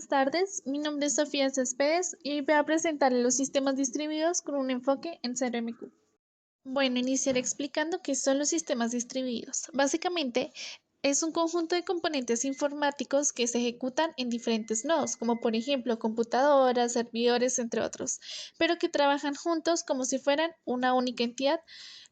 Buenas tardes, mi nombre es Sofía Céspedes y voy a presentarles los sistemas distribuidos con un enfoque en 0MQ. Bueno, iniciaré explicando qué son los sistemas distribuidos. Básicamente, es un conjunto de componentes informáticos que se ejecutan en diferentes nodos, como por ejemplo computadoras, servidores, entre otros, pero que trabajan juntos como si fueran una única entidad,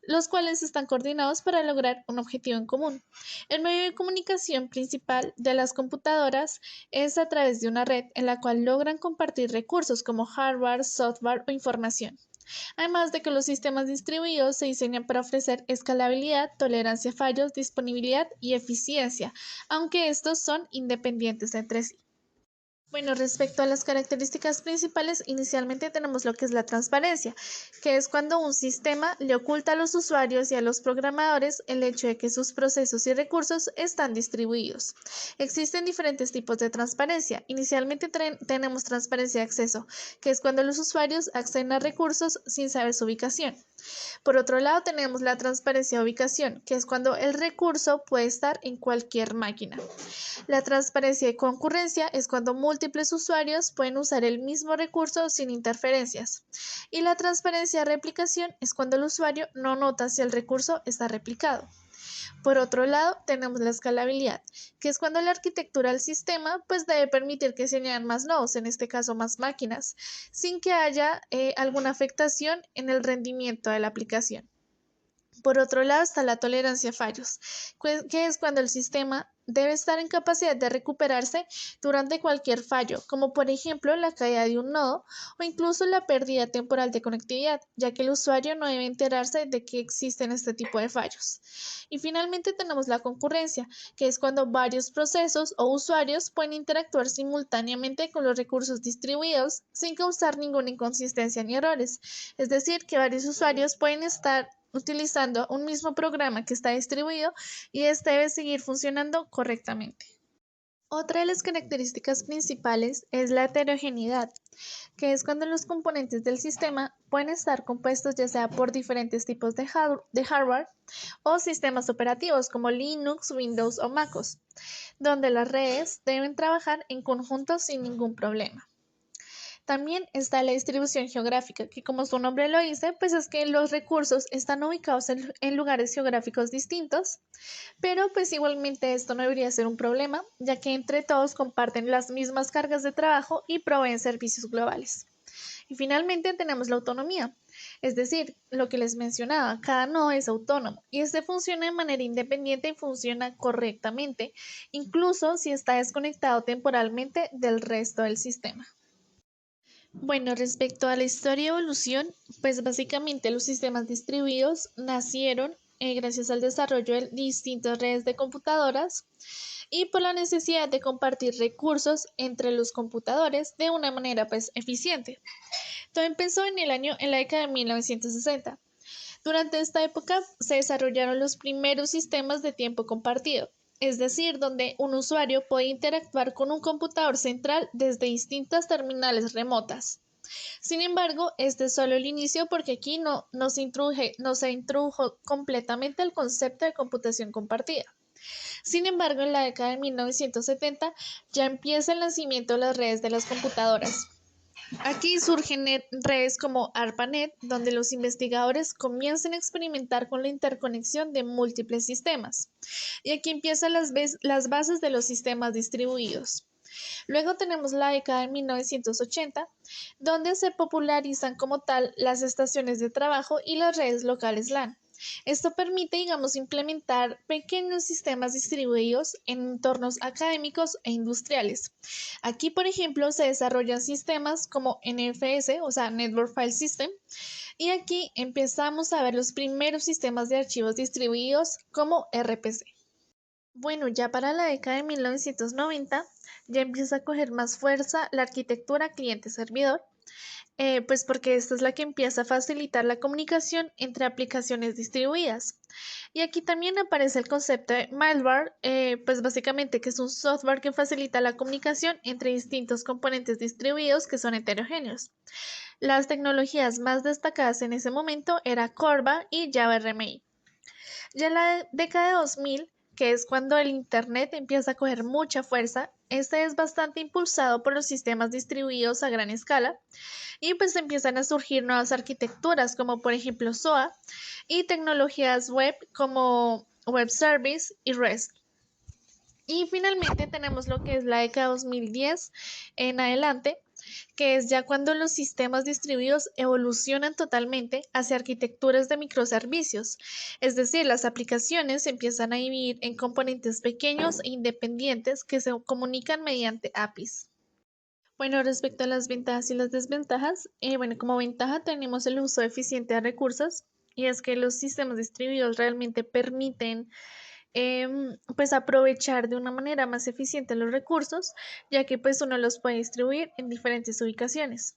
los cuales están coordinados para lograr un objetivo en común. El medio de comunicación principal de las computadoras es a través de una red en la cual logran compartir recursos como hardware, software o información. Además de que los sistemas distribuidos se diseñan para ofrecer escalabilidad, tolerancia a fallos, disponibilidad y eficiencia, aunque estos son independientes entre sí. Bueno, respecto a las características principales, inicialmente tenemos lo que es la transparencia, que es cuando un sistema le oculta a los usuarios y a los programadores el hecho de que sus procesos y recursos están distribuidos. Existen diferentes tipos de transparencia. Inicialmente tenemos transparencia de acceso, que es cuando los usuarios acceden a recursos sin saber su ubicación. Por otro lado, tenemos la transparencia de ubicación, que es cuando el recurso puede estar en cualquier máquina. La transparencia de concurrencia es cuando múltiples usuarios pueden usar el mismo recurso sin interferencias. Y la transparencia de replicación es cuando el usuario no nota si el recurso está replicado. Por otro lado, tenemos la escalabilidad, que es cuando la arquitectura del sistema debe permitir que se añadan más nodos, en este caso más máquinas, sin que haya alguna afectación en el rendimiento de la aplicación. Por otro lado está la tolerancia a fallos, que es cuando el sistema debe estar en capacidad de recuperarse durante cualquier fallo, como por ejemplo la caída de un nodo o incluso la pérdida temporal de conectividad, ya que el usuario no debe enterarse de que existen este tipo de fallos. Y finalmente tenemos la concurrencia, que es cuando varios procesos o usuarios pueden interactuar simultáneamente con los recursos distribuidos sin causar ninguna inconsistencia ni errores. Es decir, que varios usuarios pueden estar utilizando un mismo programa que está distribuido y este debe seguir funcionando correctamente. Otra de las características principales es la heterogeneidad, que es cuando los componentes del sistema pueden estar compuestos ya sea por diferentes tipos de hardware o sistemas operativos como Linux, Windows o MacOS, donde las redes deben trabajar en conjunto sin ningún problema. También está la distribución geográfica, que como su nombre lo dice, es que los recursos están ubicados en lugares geográficos distintos, pero igualmente esto no debería ser un problema, ya que entre todos comparten las mismas cargas de trabajo y proveen servicios globales. Y finalmente tenemos la autonomía, es decir, lo que les mencionaba, cada nodo es autónomo y este funciona de manera independiente y funciona correctamente, incluso si está desconectado temporalmente del resto del sistema. Bueno, respecto a la historia y evolución, básicamente los sistemas distribuidos nacieron gracias al desarrollo de distintas redes de computadoras y por la necesidad de compartir recursos entre los computadores de una manera eficiente. Todo empezó en la década de 1960. Durante esta época se desarrollaron los primeros sistemas de tiempo compartido, es decir, donde un usuario puede interactuar con un computador central desde distintas terminales remotas. Sin embargo, este es solo el inicio porque aquí no se introdujo completamente el concepto de computación compartida. Sin embargo, en la década de 1970 ya empieza el nacimiento de las redes de las computadoras. Aquí surgen redes como ARPANET, donde los investigadores comienzan a experimentar con la interconexión de múltiples sistemas. Y aquí empiezan las bases de los sistemas distribuidos. Luego tenemos la década de 1980, donde se popularizan como tal las estaciones de trabajo y las redes locales LAN. Esto permite, implementar pequeños sistemas distribuidos en entornos académicos e industriales. Aquí, por ejemplo, se desarrollan sistemas como NFS, o sea, Network File System, y aquí empezamos a ver los primeros sistemas de archivos distribuidos como RPC. Bueno, ya para la década de 1990 ya empieza a coger más fuerza la arquitectura cliente-servidor, porque esta es la que empieza a facilitar la comunicación entre aplicaciones distribuidas. Y aquí también aparece el concepto de malware, básicamente que es un software que facilita la comunicación entre distintos componentes distribuidos que son heterogéneos. Las tecnologías más destacadas en ese momento era Corba y Java RMI. Ya en la década de 2000, que es cuando el Internet empieza a coger mucha fuerza, Este es bastante impulsado por los sistemas distribuidos a gran escala y pues empiezan a surgir nuevas arquitecturas como por ejemplo SOA y tecnologías web como Web Service y REST. Y finalmente tenemos lo que es la década 2010 en adelante, que es ya cuando los sistemas distribuidos evolucionan totalmente hacia arquitecturas de microservicios. Es decir, las aplicaciones empiezan a vivir en componentes pequeños e independientes que se comunican mediante APIs. Bueno, respecto a las ventajas y las desventajas, bueno, como ventaja tenemos el uso eficiente de recursos y es que los sistemas distribuidos realmente permiten pues aprovechar de una manera más eficiente los recursos, ya que pues uno los puede distribuir en diferentes ubicaciones.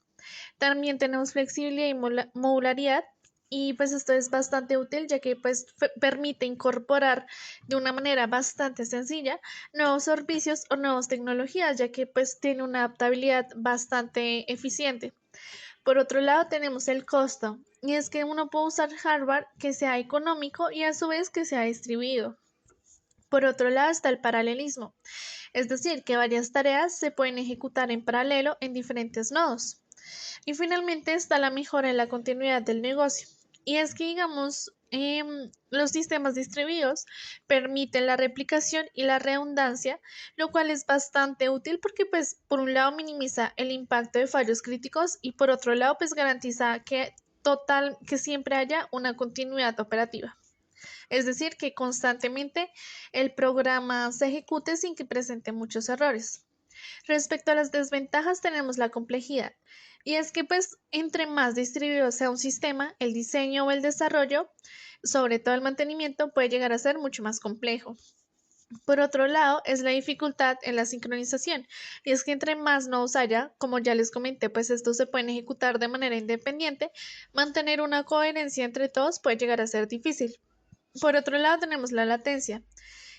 También tenemos flexibilidad y modularidad y pues esto es bastante útil ya que pues permite incorporar de una manera bastante sencilla nuevos servicios o nuevas tecnologías, ya que pues tiene una adaptabilidad bastante eficiente. Por otro lado tenemos el costo y es que uno puede usar hardware que sea económico y a su vez que sea distribuido. Por otro lado está el paralelismo, es decir, que varias tareas se pueden ejecutar en paralelo en diferentes nodos. Y finalmente está la mejora en la continuidad del negocio. Y es que, digamos, los sistemas distribuidos permiten la replicación y la redundancia, lo cual es bastante útil porque, pues, por un lado minimiza el impacto de fallos críticos y por otro lado, pues, garantiza que siempre haya una continuidad operativa. Es decir, que constantemente el programa se ejecute sin que presente muchos errores. Respecto a las desventajas tenemos la complejidad. Y es que pues entre más distribuido sea un sistema, el diseño o el desarrollo, sobre todo el mantenimiento, puede llegar a ser mucho más complejo. Por otro lado, es la dificultad en la sincronización. Y es que entre más nodos haya, como ya les comenté, pues estos se pueden ejecutar de manera independiente, mantener una coherencia entre todos puede llegar a ser difícil. Por otro lado, tenemos la latencia.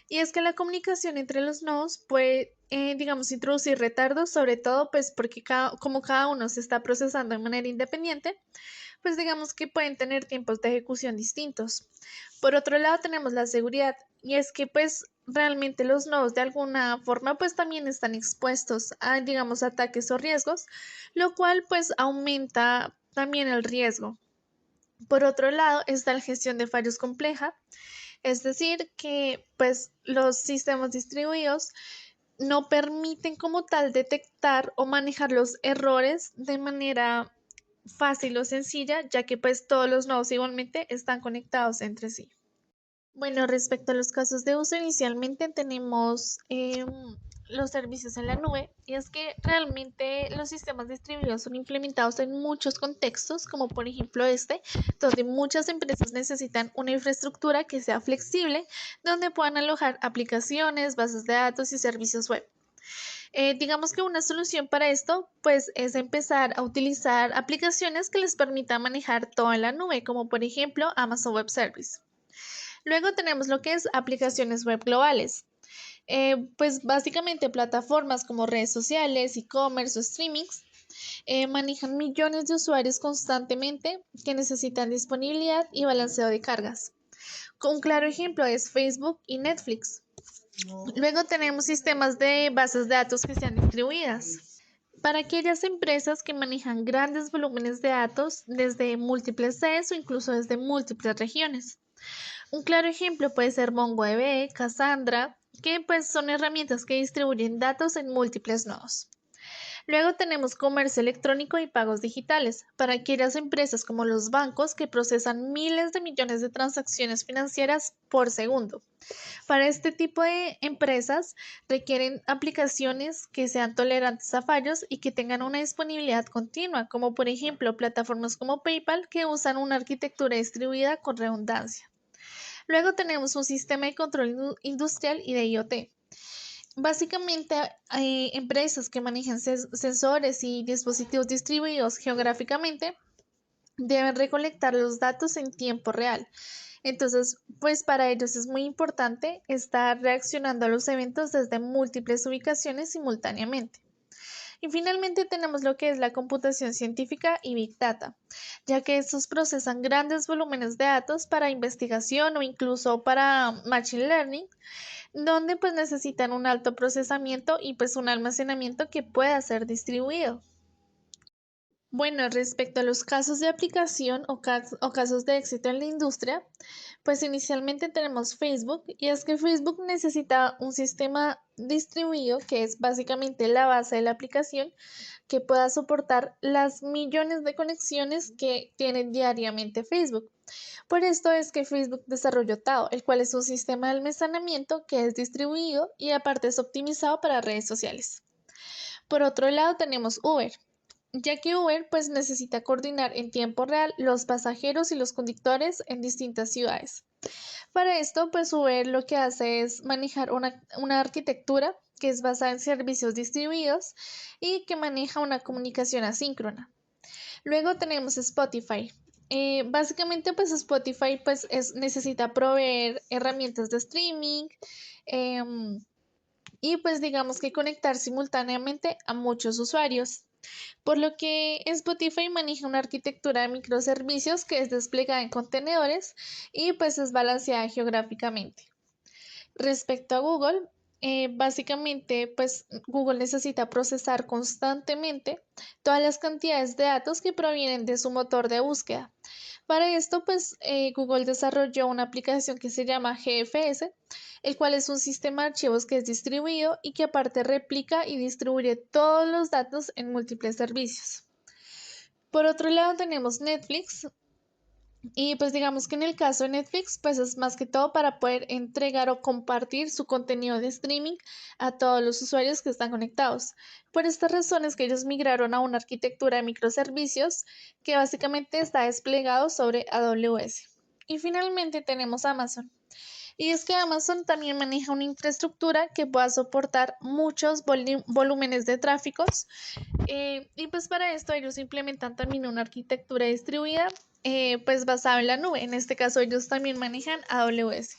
Y es que la comunicación entre los nodos puede, digamos, introducir retardos, sobre todo pues porque como cada uno se está procesando de manera independiente, pues digamos que pueden tener tiempos de ejecución distintos. Por otro lado, tenemos la seguridad y es que pues realmente los nodos de alguna forma pues también están expuestos a, digamos, ataques o riesgos, lo cual pues aumenta también el riesgo. Por otro lado, está la gestión de fallos compleja, es decir, que pues los sistemas distribuidos no permiten como tal detectar o manejar los errores de manera fácil o sencilla, ya que pues todos los nodos igualmente están conectados entre sí. Bueno, respecto a los casos de uso, inicialmente tenemos los servicios en la nube y es que realmente los sistemas distribuidos son implementados en muchos contextos, como por ejemplo este, donde muchas empresas necesitan una infraestructura que sea flexible, donde puedan alojar aplicaciones, bases de datos y servicios web. Digamos que una solución para esto, pues, es empezar a utilizar aplicaciones que les permitan manejar todo en la nube, como por ejemplo Amazon Web Service. Luego tenemos lo que es aplicaciones web globales. Pues básicamente plataformas como redes sociales, e-commerce o streamings manejan millones de usuarios constantemente que necesitan disponibilidad y balanceo de cargas. Un claro ejemplo es Facebook y Netflix. Luego tenemos sistemas de bases de datos que sean distribuidas. Para aquellas empresas que manejan grandes volúmenes de datos desde múltiples sedes o incluso desde múltiples regiones. Un claro ejemplo puede ser MongoDB, Cassandra, que pues son herramientas que distribuyen datos en múltiples nodos. Luego tenemos comercio electrónico y pagos digitales para aquellas empresas como los bancos que procesan miles de millones de transacciones financieras por segundo. Para este tipo de empresas requieren aplicaciones que sean tolerantes a fallos y que tengan una disponibilidad continua, como por ejemplo plataformas como PayPal que usan una arquitectura distribuida con redundancia. Luego tenemos un sistema de control industrial y de IoT. Básicamente, hay empresas que manejan sensores y dispositivos distribuidos geográficamente deben recolectar los datos en tiempo real. Entonces, pues para ellos es muy importante estar reaccionando a los eventos desde múltiples ubicaciones simultáneamente. Y finalmente tenemos lo que es la computación científica y Big Data, ya que estos procesan grandes volúmenes de datos para investigación o incluso para Machine Learning, donde pues necesitan un alto procesamiento y pues un almacenamiento que pueda ser distribuido. Bueno, respecto a los casos de aplicación o casos de éxito en la industria, pues inicialmente tenemos Facebook y es que Facebook necesita un sistema distribuido que es básicamente la base de la aplicación que pueda soportar las millones de conexiones que tiene diariamente Facebook. Por esto es que Facebook desarrolló Tao, el cual es un sistema de almacenamiento que es distribuido y aparte es optimizado para redes sociales. Por otro lado tenemos Uber, ya que Uber pues necesita coordinar en tiempo real los pasajeros y los conductores en distintas ciudades. Para esto pues Uber lo que hace es manejar una arquitectura que es basada en servicios distribuidos y que maneja una comunicación asíncrona. Luego tenemos Spotify. Básicamente pues Spotify pues necesita proveer herramientas de streaming, em, y pues digamos que conectar simultáneamente a muchos usuarios, por lo que Spotify maneja una arquitectura de microservicios que es desplegada en contenedores y pues es balanceada geográficamente. Respecto a Google, básicamente pues Google necesita procesar constantemente todas las cantidades de datos que provienen de su motor de búsqueda. Para esto, pues Google desarrolló una aplicación que se llama GFS, el cual es un sistema de archivos que es distribuido y que aparte replica y distribuye todos los datos en múltiples servicios. Por otro lado, tenemos Netflix. Y pues digamos que en el caso de Netflix, pues es más que todo para poder entregar o compartir su contenido de streaming a todos los usuarios que están conectados. Por estas razones que ellos migraron a una arquitectura de microservicios que básicamente está desplegado sobre AWS. Y finalmente tenemos Amazon. Y es que Amazon también maneja una infraestructura que pueda soportar muchos volúmenes de tráficos, y pues para esto ellos implementan también una arquitectura distribuida pues basada en la nube. En este caso ellos también manejan AWS.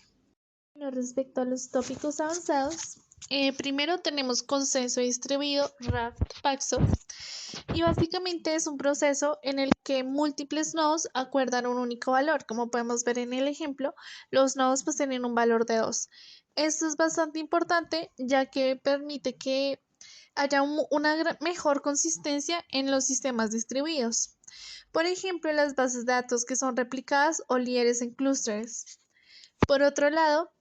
Bueno, respecto a los tópicos avanzados, primero tenemos consenso distribuido RAFT-PAXO y básicamente es un proceso en el que múltiples nodos acuerdan un único valor. Como podemos ver en el ejemplo, los nodos pues tienen un valor de 2. Esto es bastante importante ya que permite que haya una mejor consistencia en los sistemas distribuidos. Por ejemplo, en las bases de datos que son replicadas o líderes en clústeres. Por otro lado,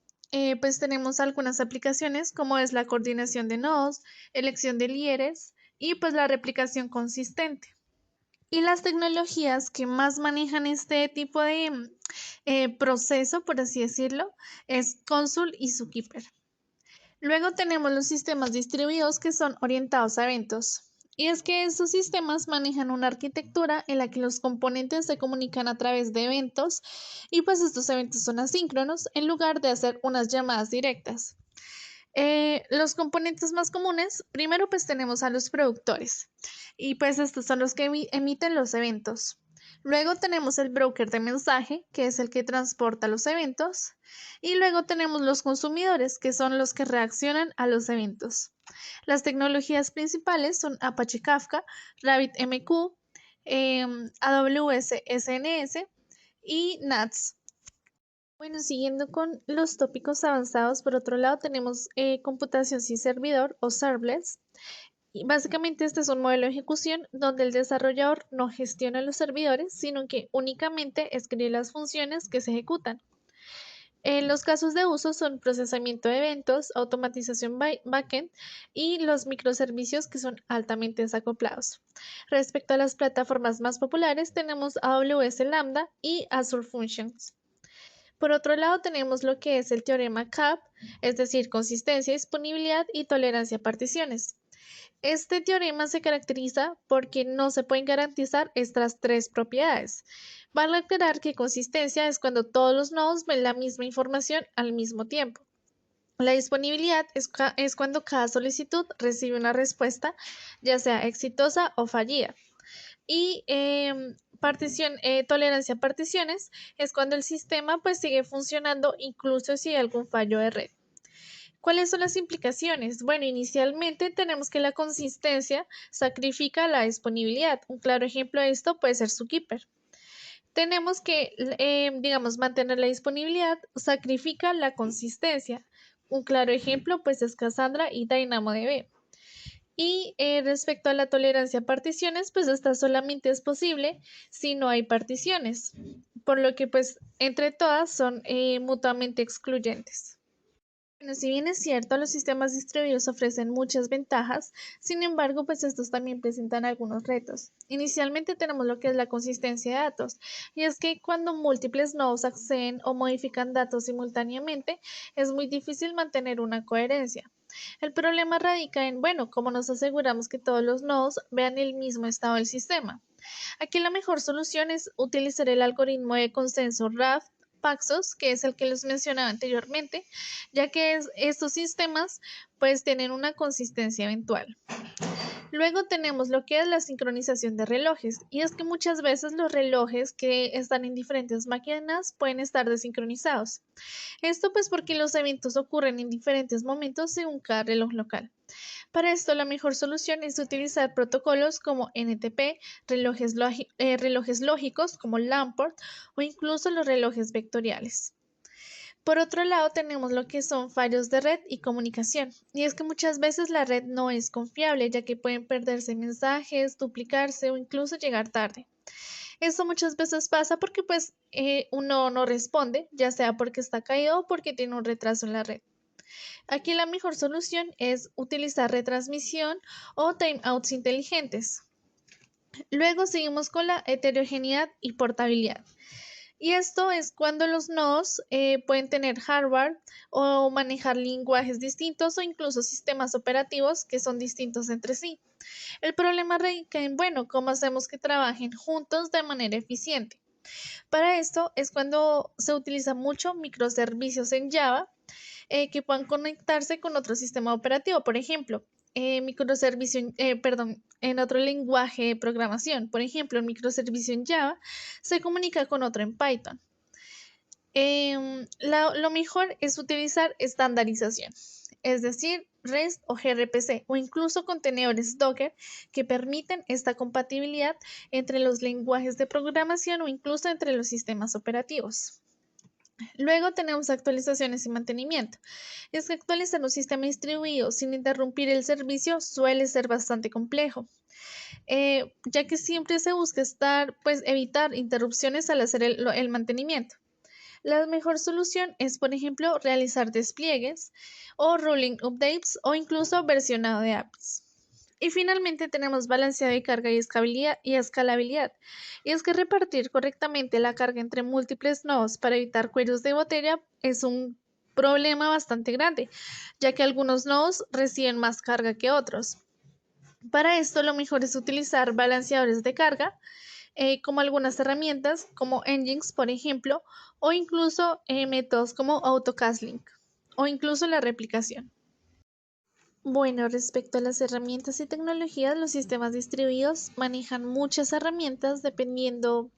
pues tenemos algunas aplicaciones como es la coordinación de nodos, elección de líderes y pues la replicación consistente. Y las tecnologías que más manejan este tipo de proceso, por así decirlo, es Consul y Zookeeper. Luego tenemos los sistemas distribuidos que son orientados a eventos. Y es que estos sistemas manejan una arquitectura en la que los componentes se comunican a través de eventos y pues estos eventos son asíncronos en lugar de hacer unas llamadas directas. Los componentes más comunes, primero pues tenemos a los productores y pues estos son los que emiten los eventos. Luego tenemos el broker de mensaje, que es el que transporta los eventos. Y luego tenemos los consumidores, que son los que reaccionan a los eventos. Las tecnologías principales son Apache Kafka, RabbitMQ, AWS SNS y NATS. Bueno, siguiendo con los tópicos avanzados, por otro lado tenemos computación sin servidor o serverless. Y básicamente este es un modelo de ejecución donde el desarrollador no gestiona los servidores, sino que únicamente escribe las funciones que se ejecutan. Los casos de uso son procesamiento de eventos, automatización backend y los microservicios que son altamente desacoplados. Respecto a las plataformas más populares, tenemos AWS Lambda y Azure Functions. Por otro lado, tenemos lo que es el teorema CAP, es decir, consistencia, disponibilidad y tolerancia a particiones. Este teorema se caracteriza porque no se pueden garantizar estas tres propiedades. Vale aclarar que consistencia es cuando todos los nodos ven la misma información al mismo tiempo. La disponibilidad es cuando cada solicitud recibe una respuesta, ya sea exitosa o fallida. Y tolerancia a particiones es cuando el sistema pues sigue funcionando incluso si hay algún fallo de red. ¿Cuáles son las implicaciones? Bueno, inicialmente tenemos que la consistencia sacrifica la disponibilidad. Un claro ejemplo de esto puede ser Zookeeper. Tenemos que, digamos, mantener la disponibilidad sacrifica la consistencia. Un claro ejemplo pues es Cassandra y DynamoDB. Y respecto a la tolerancia a particiones, pues esta solamente es posible si no hay particiones, por lo que pues entre todas son mutuamente excluyentes. Bueno, si bien es cierto, los sistemas distribuidos ofrecen muchas ventajas, sin embargo, pues estos también presentan algunos retos. Inicialmente tenemos lo que es la consistencia de datos, y es que cuando múltiples nodos acceden o modifican datos simultáneamente, es muy difícil mantener una coherencia. El problema radica en, bueno, cómo nos aseguramos que todos los nodos vean el mismo estado del sistema. Aquí la mejor solución es utilizar el algoritmo de consenso RAFT Paxos, que es el que les mencionaba anteriormente, ya que estos sistemas pues tienen una consistencia eventual. Luego tenemos lo que es la sincronización de relojes, y es que muchas veces los relojes que están en diferentes máquinas pueden estar desincronizados. Esto pues porque los eventos ocurren en diferentes momentos según cada reloj local. Para esto, la mejor solución es utilizar protocolos como NTP, relojes lógicos como Lamport o incluso los relojes vectoriales. Por otro lado, tenemos lo que son fallos de red y comunicación. Y es que muchas veces la red no es confiable, ya que pueden perderse mensajes, duplicarse o incluso llegar tarde. Esto muchas veces pasa porque pues uno no responde, ya sea porque está caído o porque tiene un retraso en la red. Aquí la mejor solución es utilizar retransmisión o timeouts inteligentes. Luego seguimos con la heterogeneidad y portabilidad. Y esto es cuando los nodos pueden tener hardware o manejar lenguajes distintos o incluso sistemas operativos que son distintos entre sí. El problema radica en, bueno, cómo hacemos que trabajen juntos de manera eficiente. Para esto es cuando se utiliza mucho microservicios en Java que puedan conectarse con otro sistema operativo. Por ejemplo, en otro lenguaje de programación. Por ejemplo, un microservicio en Java se comunica con otro en Python. Lo mejor es utilizar estandarización, es decir, REST o gRPC o incluso contenedores Docker que permiten esta compatibilidad entre los lenguajes de programación o incluso entre los sistemas operativos. Luego tenemos actualizaciones y mantenimiento. Es que actualizar un sistema distribuido sin interrumpir el servicio suele ser bastante complejo, ya que siempre se busca pues, evitar interrupciones al hacer el mantenimiento. La mejor solución es, por ejemplo, realizar despliegues o rolling updates o incluso versionado de APIs. Y finalmente tenemos balanceado de carga y escalabilidad. Y es que repartir correctamente la carga entre múltiples nodos para evitar cuellos de botella es un problema bastante grande, ya que algunos nodos reciben más carga que otros. Para esto lo mejor es utilizar balanceadores de carga, como algunas herramientas como Nginx, por ejemplo, o incluso métodos como AutoCastLink o incluso la replicación. Bueno, respecto a las herramientas y tecnologías, los sistemas distribuidos manejan muchas herramientas dependiendo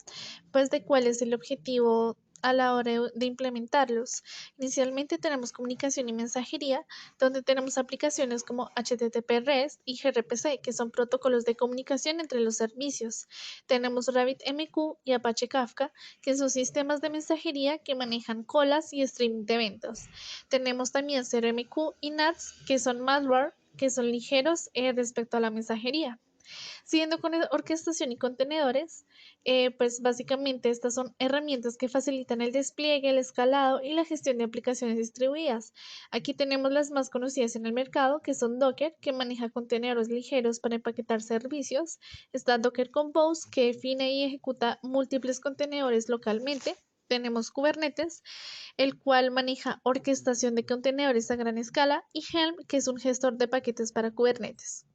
pues de cuál es el objetivo a la hora de implementarlos. Inicialmente tenemos comunicación y mensajería, donde tenemos aplicaciones como HTTP REST y gRPC, que son protocolos de comunicación entre los servicios. Tenemos RabbitMQ y Apache Kafka, que son sistemas de mensajería que manejan colas y streaming de eventos. Tenemos también CRMQ y NATS, que son malware, que son ligeros respecto a la mensajería. Siguiendo con orquestación y contenedores, pues básicamente estas son herramientas que facilitan el despliegue, el escalado y la gestión de aplicaciones distribuidas. Aquí tenemos las más conocidas en el mercado, que son Docker, que maneja contenedores ligeros para empaquetar servicios. Está Docker Compose, que define y ejecuta múltiples contenedores localmente. Tenemos Kubernetes, el cual maneja orquestación de contenedores a gran escala, y Helm, que es un gestor de paquetes para Kubernetes.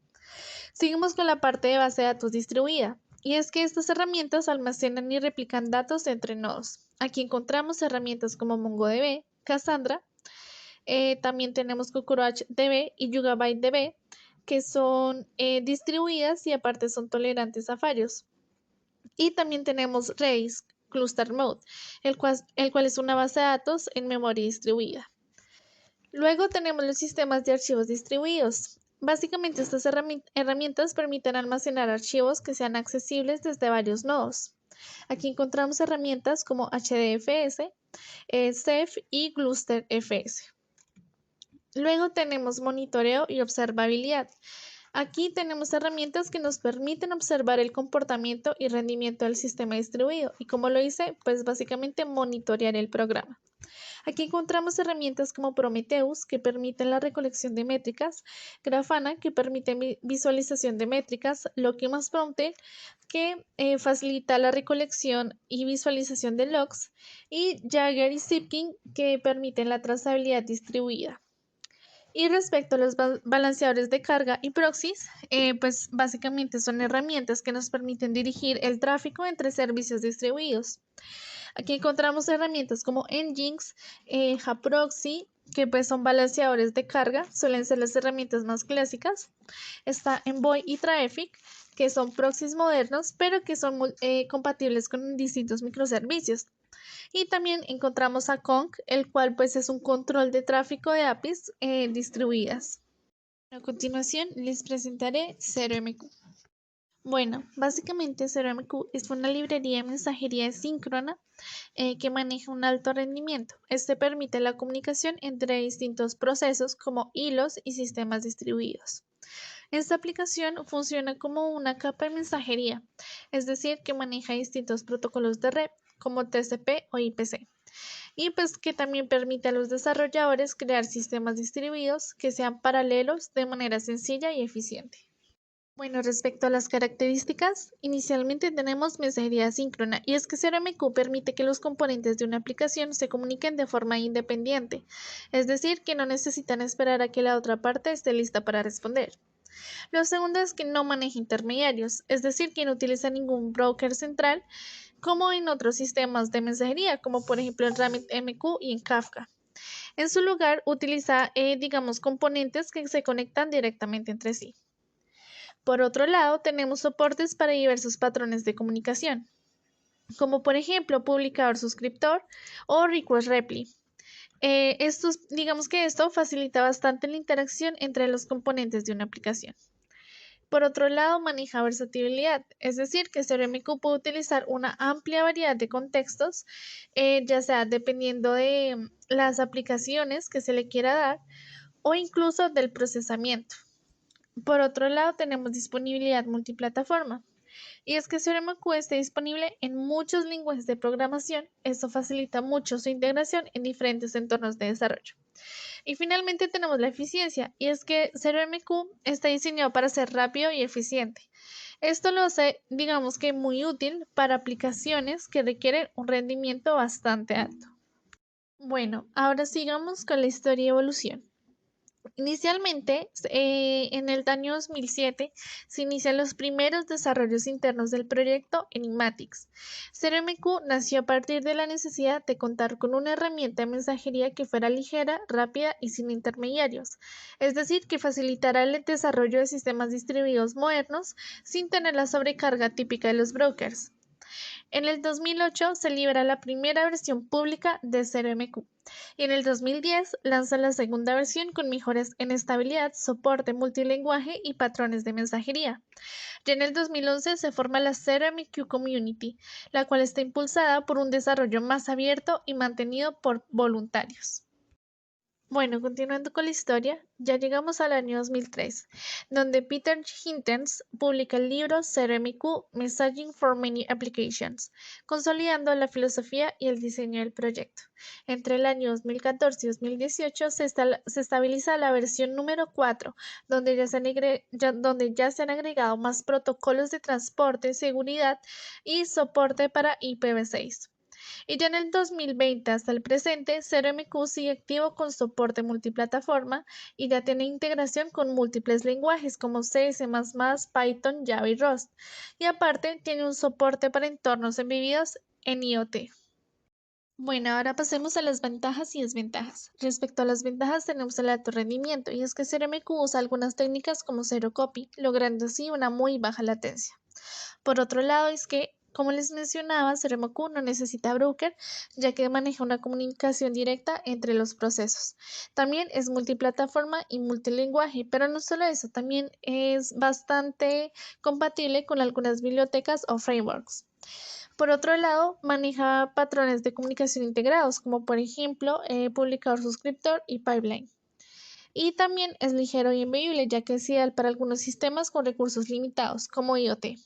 Seguimos con la parte de base de datos distribuida, y es que estas herramientas almacenan y replican datos entre nodos. Aquí encontramos herramientas como MongoDB, Cassandra, también tenemos CockroachDB y YugabyteDB, que son distribuidas y aparte son tolerantes a fallos. Y también tenemos Redis Cluster Mode, el cual es una base de datos en memoria distribuida. Luego tenemos los sistemas de archivos distribuidos. Básicamente estas herramientas permiten almacenar archivos que sean accesibles desde varios nodos. Aquí encontramos herramientas como HDFS, Ceph y GlusterFS. Luego tenemos monitoreo y observabilidad. Aquí tenemos herramientas que nos permiten observar el comportamiento y rendimiento del sistema distribuido y como lo hice, pues básicamente monitorear el programa. Aquí encontramos herramientas como Prometheus, que permiten la recolección de métricas, Grafana, que permite visualización de métricas, Lokima's Prompter, que facilita la recolección y visualización de logs, y Jagger y Zipkin, que permiten la trazabilidad distribuida. Y respecto a los balanceadores de carga y proxies, pues básicamente son herramientas que nos permiten dirigir el tráfico entre servicios distribuidos. Aquí encontramos herramientas como Nginx, JProxy, que pues son balanceadores de carga, suelen ser las herramientas más clásicas. Está Envoy y Traffic, que son proxies modernos, pero que son compatibles con distintos microservicios. Y también encontramos a Conch, el cual pues es un control de tráfico de APIs distribuidas. A continuación les presentaré 0MQ. Bueno, básicamente 0MQ es una librería de mensajería síncrona que maneja un alto rendimiento. Este permite la comunicación entre distintos procesos como hilos y sistemas distribuidos. Esta aplicación funciona como una capa de mensajería, es decir, que maneja distintos protocolos de red como TCP o IPC, y pues que también permite a los desarrolladores crear sistemas distribuidos que sean paralelos de manera sencilla y eficiente. Bueno, respecto a las características, inicialmente tenemos mensajería asíncrona y es que 0MQ permite que los componentes de una aplicación se comuniquen de forma independiente, es decir, que no necesitan esperar a que la otra parte esté lista para responder. Lo segundo es que no maneja intermediarios, es decir, que no utiliza ningún broker central como en otros sistemas de mensajería, como por ejemplo en RabbitMQ y en Kafka. En su lugar, utiliza, digamos, componentes que se conectan directamente entre sí. Por otro lado, tenemos soportes para diversos patrones de comunicación, como por ejemplo publicador suscriptor o request reply. Digamos que esto facilita bastante la interacción entre los componentes de una aplicación. Por otro lado, maneja versatilidad, es decir, que 0MQ puede utilizar una amplia variedad de contextos, ya sea dependiendo de las aplicaciones que se le quiera dar o incluso del procesamiento. Por otro lado, tenemos disponibilidad multiplataforma. Y es que 0MQ está disponible en muchos lenguajes de programación. Esto facilita mucho su integración en diferentes entornos de desarrollo. Y finalmente tenemos la eficiencia, y es que 0MQ está diseñado para ser rápido y eficiente. Esto lo hace, digamos que muy útil para aplicaciones que requieren un rendimiento bastante alto. Bueno, ahora sigamos con la historia y evolución. Inicialmente, en el año 2007, se inician los primeros desarrollos internos del proyecto Enigmatics. 0MQ nació a partir de la necesidad de contar con una herramienta de mensajería que fuera ligera, rápida y sin intermediarios, es decir, que facilitara el desarrollo de sistemas distribuidos modernos sin tener la sobrecarga típica de los brokers. En el 2008 se libera la primera versión pública de 0MQ y en el 2010 lanza la segunda versión con mejoras en estabilidad, soporte multilingüe y patrones de mensajería. Ya en el 2011 se forma la 0MQ Community, la cual está impulsada por un desarrollo más abierto y mantenido por voluntarios. Bueno, continuando con la historia, ya llegamos al año 2003, donde Peter Hintens publica el libro 0MQ Messaging for Many Applications, consolidando la filosofía y el diseño del proyecto. Entre el año 2014 y 2018 se estabiliza la versión número 4, donde ya se han agregado más protocolos de transporte, seguridad y soporte para IPv6. Y ya en el 2020 hasta el presente, 0MQ sigue activo con soporte multiplataforma y ya tiene integración con múltiples lenguajes como C, C++, Python, Java y Rust. Y aparte tiene un soporte para entornos embebidos en IoT. Bueno, ahora pasemos a las ventajas y desventajas. Respecto a las ventajas tenemos el alto rendimiento y es que 0MQ usa algunas técnicas como zero copy, logrando así una muy baja latencia. Por otro lado, es que, como les mencionaba, 0MQ no necesita broker, ya que maneja una comunicación directa entre los procesos. También es multiplataforma y multilingüe, pero no solo eso, también es bastante compatible con algunas bibliotecas o frameworks. Por otro lado, maneja patrones de comunicación integrados, como por ejemplo publicador suscriptor y pipeline. y también es ligero y enviable, ya que es ideal para algunos sistemas con recursos limitados, como IoT.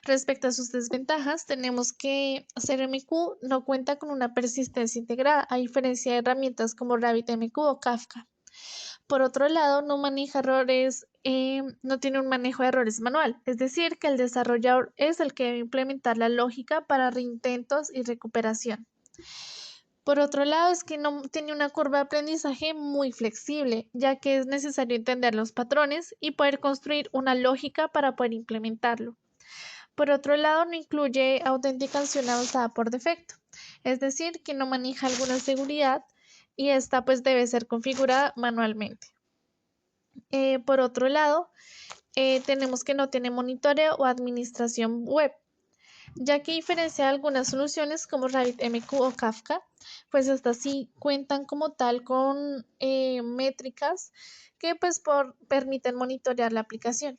Respecto a sus desventajas, tenemos que CRMQ no cuenta con una persistencia integrada, a diferencia de herramientas como RabbitMQ o Kafka. Por otro lado, no maneja errores, no tiene un manejo de errores manual, es decir, que el desarrollador es el que debe implementar la lógica para reintentos y recuperación. Por otro lado, es que no tiene una curva de aprendizaje muy flexible, ya que es necesario entender los patrones y poder construir una lógica para poder implementarlo. Por otro lado, no incluye autenticación avanzada por defecto, es decir, que no maneja alguna seguridad y esta pues debe ser configurada manualmente. Por otro lado, tenemos que no tiene monitoreo o administración web, ya que a diferencia de algunas soluciones como RabbitMQ o Kafka, pues estas sí cuentan como tal con métricas que pues permiten monitorear la aplicación.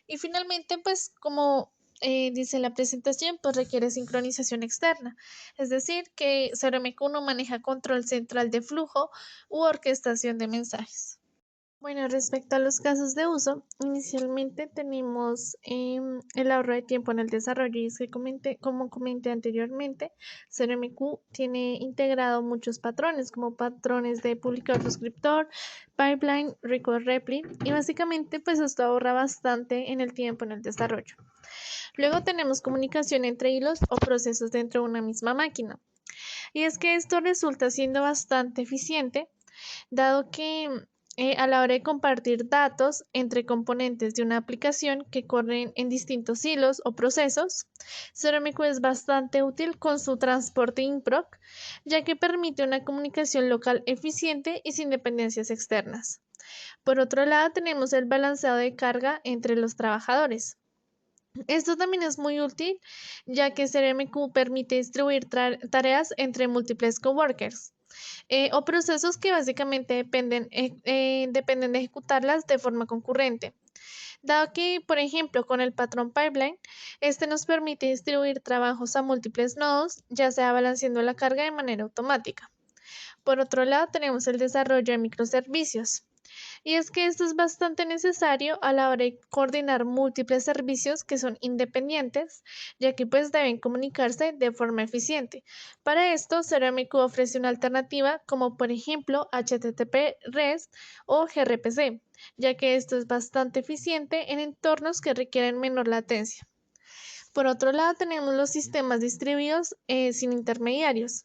Y finalmente, pues como dice la presentación, pues requiere sincronización externa, es decir, que CRMQ no maneja control central de flujo u orquestación de mensajes. Bueno, respecto a los casos de uso, inicialmente tenemos el ahorro de tiempo en el desarrollo y es que como comenté anteriormente, CRMQ tiene integrado muchos patrones como patrones de publicador suscriptor, pipeline, record repli y básicamente pues esto ahorra bastante en el tiempo en el desarrollo. Luego tenemos comunicación entre hilos o procesos dentro de una misma máquina y es que esto resulta siendo bastante eficiente dado que a la hora de compartir datos entre componentes de una aplicación que corren en distintos hilos o procesos, Ceremeco es bastante útil con su transporte IMPROC, ya que permite una comunicación local eficiente y sin dependencias externas. Por otro lado, tenemos el balanceado de carga entre los trabajadores. Esto también es muy útil, ya que CRMQ permite distribuir tareas entre múltiples coworkers o procesos que básicamente dependen de ejecutarlas de forma concurrente. Dado que, por ejemplo, con el patrón pipeline, este nos permite distribuir trabajos a múltiples nodos, ya sea balanceando la carga de manera automática. Por otro lado, tenemos el desarrollo de microservicios. Y es que esto es bastante necesario a la hora de coordinar múltiples servicios que son independientes, ya que pues deben comunicarse de forma eficiente. Para esto, Ceremeco ofrece una alternativa como por ejemplo HTTP REST o gRPC, ya que esto es bastante eficiente en entornos que requieren menor latencia. Por otro lado, tenemos los sistemas distribuidos sin intermediarios.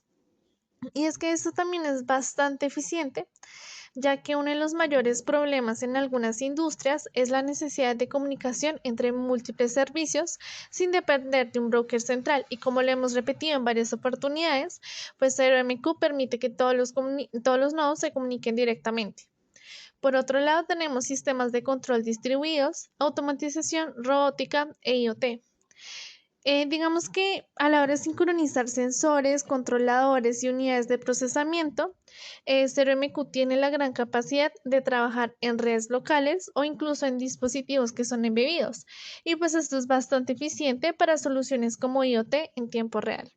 Y es que esto también es bastante eficiente, ya que uno de los mayores problemas en algunas industrias es la necesidad de comunicación entre múltiples servicios sin depender de un broker central. Y como lo hemos repetido en varias oportunidades, pues CRMQ permite que todos los nodos se comuniquen directamente. Por otro lado, tenemos sistemas de control distribuidos, automatización, robótica e IoT. Digamos que a la hora de sincronizar sensores, controladores y unidades de procesamiento, CRMQ tiene la gran capacidad de trabajar en redes locales o incluso en dispositivos que son embebidos. Y pues esto es bastante eficiente para soluciones como IoT en tiempo real.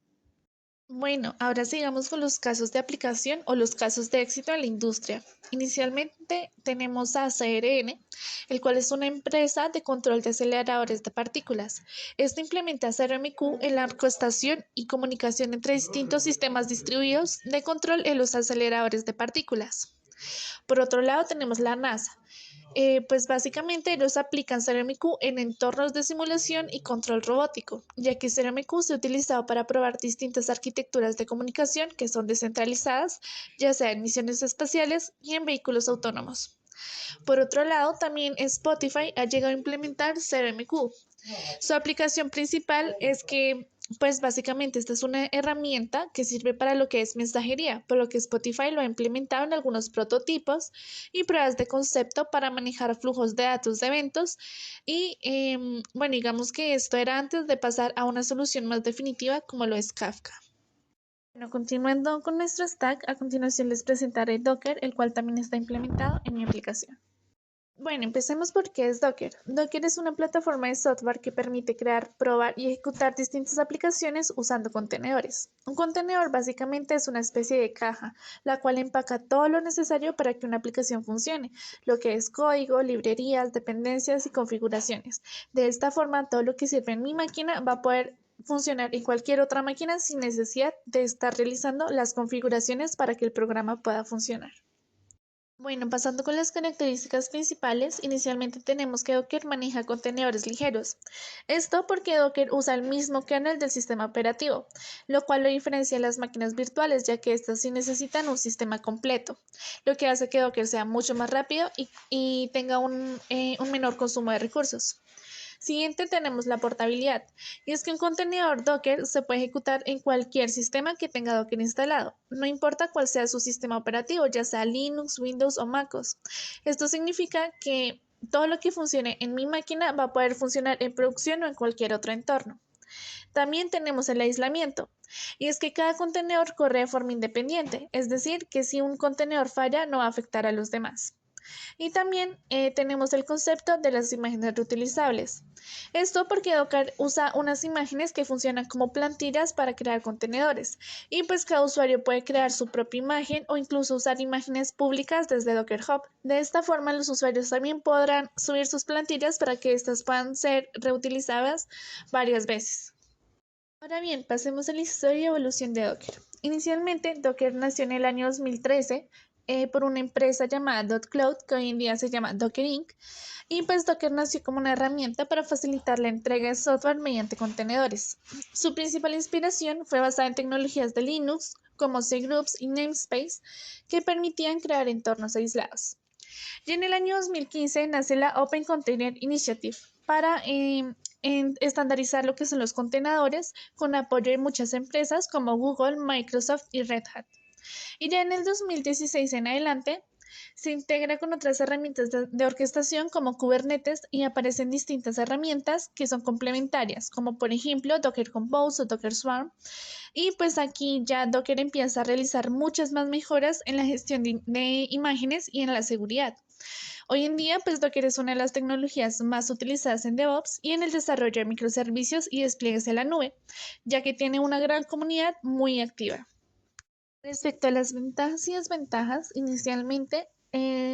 Bueno, ahora sigamos con los casos de aplicación o los casos de éxito en la industria. Inicialmente tenemos a CRN, el cual es una empresa de control de aceleradores de partículas. Esta implementa CRMQ en la orquestación y comunicación entre distintos sistemas distribuidos de control en los aceleradores de partículas. Por otro lado, tenemos la NASA. Pues básicamente ellos aplican CRMQ en entornos de simulación y control robótico, ya que CRMQ se ha utilizado para probar distintas arquitecturas de comunicación que son descentralizadas, ya sea en misiones espaciales y en vehículos autónomos. Por otro lado, también Spotify ha llegado a implementar CRMQ. Su aplicación principal es que, pues básicamente esta es una herramienta que sirve para lo que es mensajería, por lo que Spotify lo ha implementado en algunos prototipos y pruebas de concepto para manejar flujos de datos de eventos y, bueno, digamos que esto era antes de pasar a una solución más definitiva como lo es Kafka. Bueno, continuando con nuestro stack, a continuación les presentaré Docker, el cual también está implementado en mi aplicación. Bueno, empecemos por qué es Docker. Docker es una plataforma de software que permite crear, probar y ejecutar distintas aplicaciones usando contenedores. Un contenedor básicamente es una especie de caja, la cual empaca todo lo necesario para que una aplicación funcione, lo que es código, librerías, dependencias y configuraciones. De esta forma, todo lo que sirve en mi máquina va a poder funcionar en cualquier otra máquina sin necesidad de estar realizando las configuraciones para que el programa pueda funcionar. Bueno, pasando con las características principales, inicialmente tenemos que Docker maneja contenedores ligeros. Esto porque Docker usa el mismo kernel del sistema operativo, lo cual lo diferencia de las máquinas virtuales, ya que estas sí necesitan un sistema completo, lo que hace que Docker sea mucho más rápido y tenga un menor consumo de recursos. Siguiente tenemos la portabilidad, y es que un contenedor Docker se puede ejecutar en cualquier sistema que tenga Docker instalado, no importa cuál sea su sistema operativo, ya sea Linux, Windows o MacOS. Esto significa que todo lo que funcione en mi máquina va a poder funcionar en producción o en cualquier otro entorno. También tenemos el aislamiento, y es que cada contenedor corre de forma independiente, es decir, que si un contenedor falla no va a afectar a los demás. Y también tenemos el concepto de las imágenes reutilizables. Esto porque Docker usa unas imágenes que funcionan como plantillas para crear contenedores y pues cada usuario puede crear su propia imagen o incluso usar imágenes públicas desde Docker Hub. De esta forma los usuarios también podrán subir sus plantillas para que éstas puedan ser reutilizadas varias veces. Ahora bien, pasemos a la historia y evolución de Docker. Inicialmente, Docker nació en el año 2013 por una empresa llamada .cloud, que hoy en día se llama Docker Inc. Y pues Docker nació como una herramienta para facilitar la entrega de software mediante contenedores. Su principal inspiración fue basada en tecnologías de Linux, como cgroups y namespace, que permitían crear entornos aislados. Y en el año 2015 nace la Open Container Initiative para estandarizar lo que son los contenedores con apoyo de muchas empresas como Google, Microsoft y Red Hat. Y ya en el 2016 en adelante se integra con otras herramientas de orquestación como Kubernetes y aparecen distintas herramientas que son complementarias, como por ejemplo Docker Compose o Docker Swarm. Y pues aquí ya Docker empieza a realizar muchas más mejoras en la gestión de imágenes y en la seguridad. Hoy en día, pues Docker es una de las tecnologías más utilizadas en DevOps y en el desarrollo de microservicios y despliegues en la nube, ya que tiene una gran comunidad muy activa. Respecto a las ventajas y desventajas, inicialmente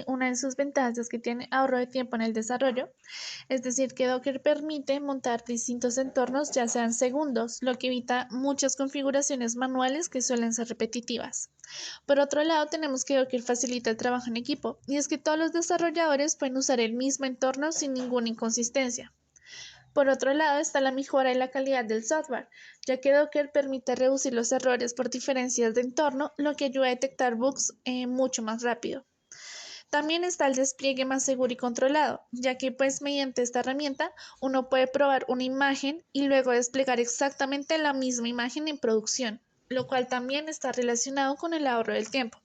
una de sus ventajas es que tiene ahorro de tiempo en el desarrollo, es decir, que Docker permite montar distintos entornos ya sean segundos, lo que evita muchas configuraciones manuales que suelen ser repetitivas. Por otro lado, tenemos que Docker facilita el trabajo en equipo, y es que todos los desarrolladores pueden usar el mismo entorno sin ninguna inconsistencia. Por otro lado está la mejora en la calidad del software, ya que Docker permite reducir los errores por diferencias de entorno, lo que ayuda a detectar bugs mucho más rápido. También está el despliegue más seguro y controlado, ya que pues mediante esta herramienta uno puede probar una imagen y luego desplegar exactamente la misma imagen en producción, lo cual también está relacionado con el ahorro del tiempo.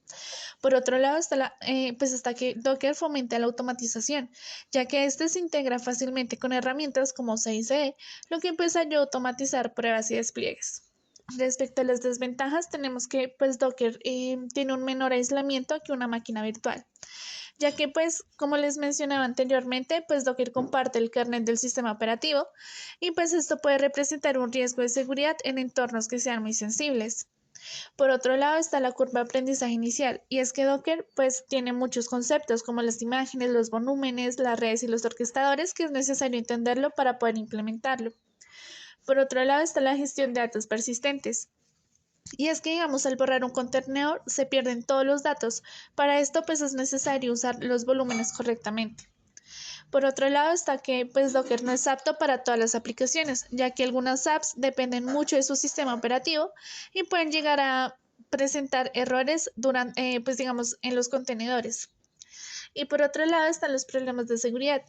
Por otro lado está, pues está que Docker fomenta la automatización, ya que este se integra fácilmente con herramientas como CI/CD, lo que pues ayuda a automatizar pruebas y despliegues. Respecto a las desventajas, tenemos que pues Docker tiene un menor aislamiento que una máquina virtual, ya que pues como les mencionaba anteriormente, pues Docker comparte el kernel del sistema operativo y pues esto puede representar un riesgo de seguridad en entornos que sean muy sensibles. Por otro lado está la curva de aprendizaje inicial, y es que Docker pues tiene muchos conceptos como las imágenes, los volúmenes, las redes y los orquestadores que es necesario entenderlo para poder implementarlo. Por otro lado está la gestión de datos persistentes. Y es que, digamos, al borrar un contenedor se pierden todos los datos. Para esto, pues es necesario usar los volúmenes correctamente. Por otro lado está que pues Docker no es apto para todas las aplicaciones, ya que algunas apps dependen mucho de su sistema operativo y pueden llegar a presentar errores durante, pues digamos, en los contenedores. Y por otro lado están los problemas de seguridad.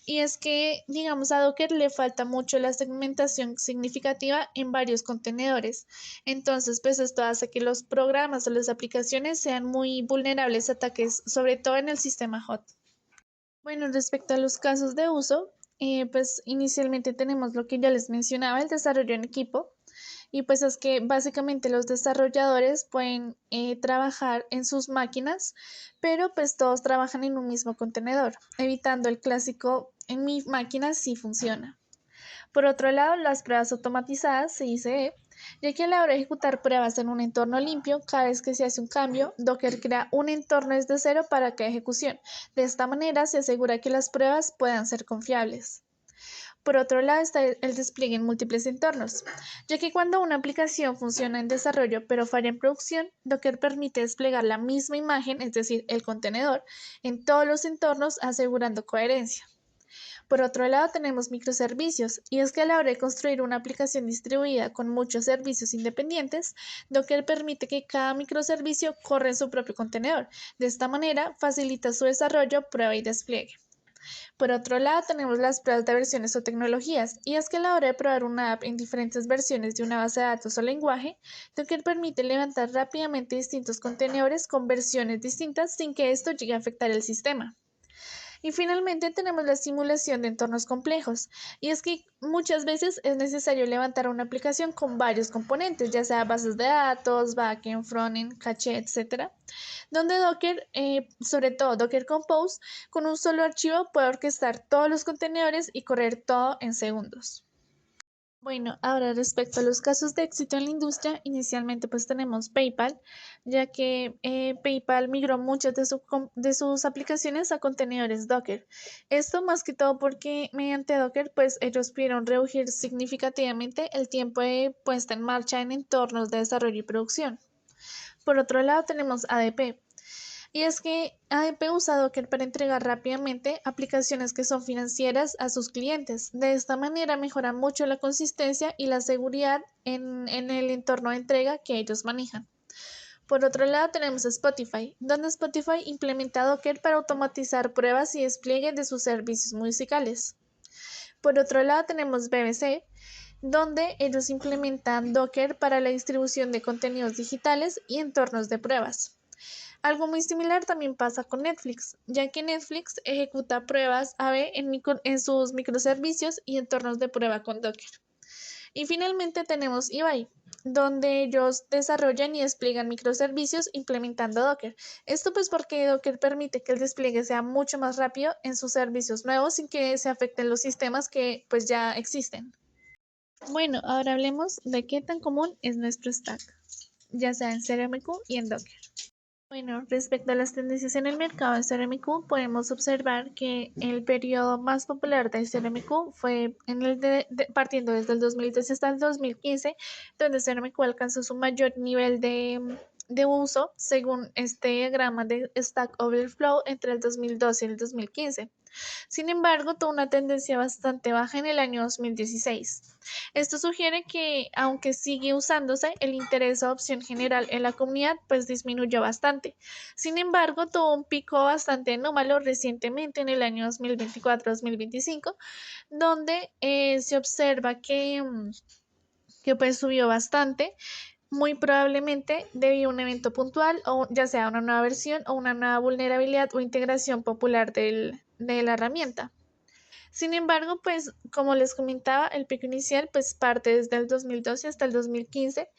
Y es que, digamos, a Docker le falta mucho la segmentación significativa en varios contenedores. Entonces, pues esto hace que los programas o las aplicaciones sean muy vulnerables a ataques, sobre todo en el sistema hot. Bueno, respecto a los casos de uso, pues inicialmente tenemos lo que ya les mencionaba, el desarrollo en equipo, Y pues es que básicamente los desarrolladores pueden trabajar en sus máquinas, pero pues todos trabajan en un mismo contenedor, evitando el clásico en mi máquina sí funciona. Por otro lado, las pruebas automatizadas, CICE, ya que a la hora de ejecutar pruebas en un entorno limpio, cada vez que se hace un cambio, Docker crea un entorno desde cero para cada ejecución. De esta manera se asegura que las pruebas puedan ser confiables. Por otro lado está el despliegue en múltiples entornos, ya que cuando una aplicación funciona en desarrollo pero falla en producción, Docker permite desplegar la misma imagen, es decir, el contenedor, en todos los entornos asegurando coherencia. Por otro lado tenemos microservicios, y es que a la hora de construir una aplicación distribuida con muchos servicios independientes, Docker permite que cada microservicio corra en su propio contenedor. De esta manera facilita su desarrollo, prueba y despliegue. Por otro lado, tenemos las pruebas de versiones o tecnologías, y es que a la hora de probar una app en diferentes versiones de una base de datos o lenguaje, Docker permite levantar rápidamente distintos contenedores con versiones distintas sin que esto llegue a afectar el sistema. Y finalmente tenemos la simulación de entornos complejos, y es que muchas veces es necesario levantar una aplicación con varios componentes, ya sea bases de datos, backend, frontend, caché, etcétera, donde Docker, sobre todo Docker Compose, con un solo archivo puede orquestar todos los contenedores y correr todo en segundos. Bueno, ahora respecto a los casos de éxito en la industria, inicialmente pues tenemos PayPal, ya que PayPal migró muchas de sus aplicaciones a contenedores Docker. Esto más que todo porque mediante Docker pues ellos pudieron reducir significativamente el tiempo de puesta en marcha en entornos de desarrollo y producción. Por otro lado tenemos ADP, y es que ADP usa Docker para entregar rápidamente aplicaciones que son financieras a sus clientes. De esta manera mejora mucho la consistencia y la seguridad en el entorno de entrega que ellos manejan. Por otro lado tenemos Spotify, donde Spotify implementa Docker para automatizar pruebas y despliegue de sus servicios musicales. Por otro lado tenemos BBC, donde ellos implementan Docker para la distribución de contenidos digitales y entornos de pruebas. Algo muy similar también pasa con Netflix, ya que Netflix ejecuta pruebas A/B en sus microservicios y entornos de prueba con Docker. Y finalmente tenemos eBay, donde ellos desarrollan y despliegan microservicios implementando Docker. Esto pues porque Docker permite que el despliegue sea mucho más rápido en sus servicios nuevos sin que se afecten los sistemas que pues ya existen. Bueno, ahora hablemos de qué tan común es nuestro stack, ya sea en CRMQ y en Docker. Bueno, respecto a las tendencias en el mercado de CRMQ, podemos observar que el periodo más popular de CRMQ fue partiendo desde el 2012 hasta el 2015, donde CRMQ alcanzó su mayor nivel de uso según este diagrama de Stack Overflow entre el 2012 y el 2015. Sin embargo, tuvo una tendencia bastante baja en el año 2016. Esto sugiere que, aunque sigue usándose, el interés o opción general en la comunidad pues disminuyó bastante. Sin embargo, tuvo un pico bastante anómalo recientemente en el año 2024-2025, donde se observa que pues subió bastante, muy probablemente debido a un evento puntual o ya sea una nueva versión o una nueva vulnerabilidad o integración popular de la herramienta. Sin embargo, pues como les comentaba, el pico inicial pues parte desde el 2012 hasta el 2015,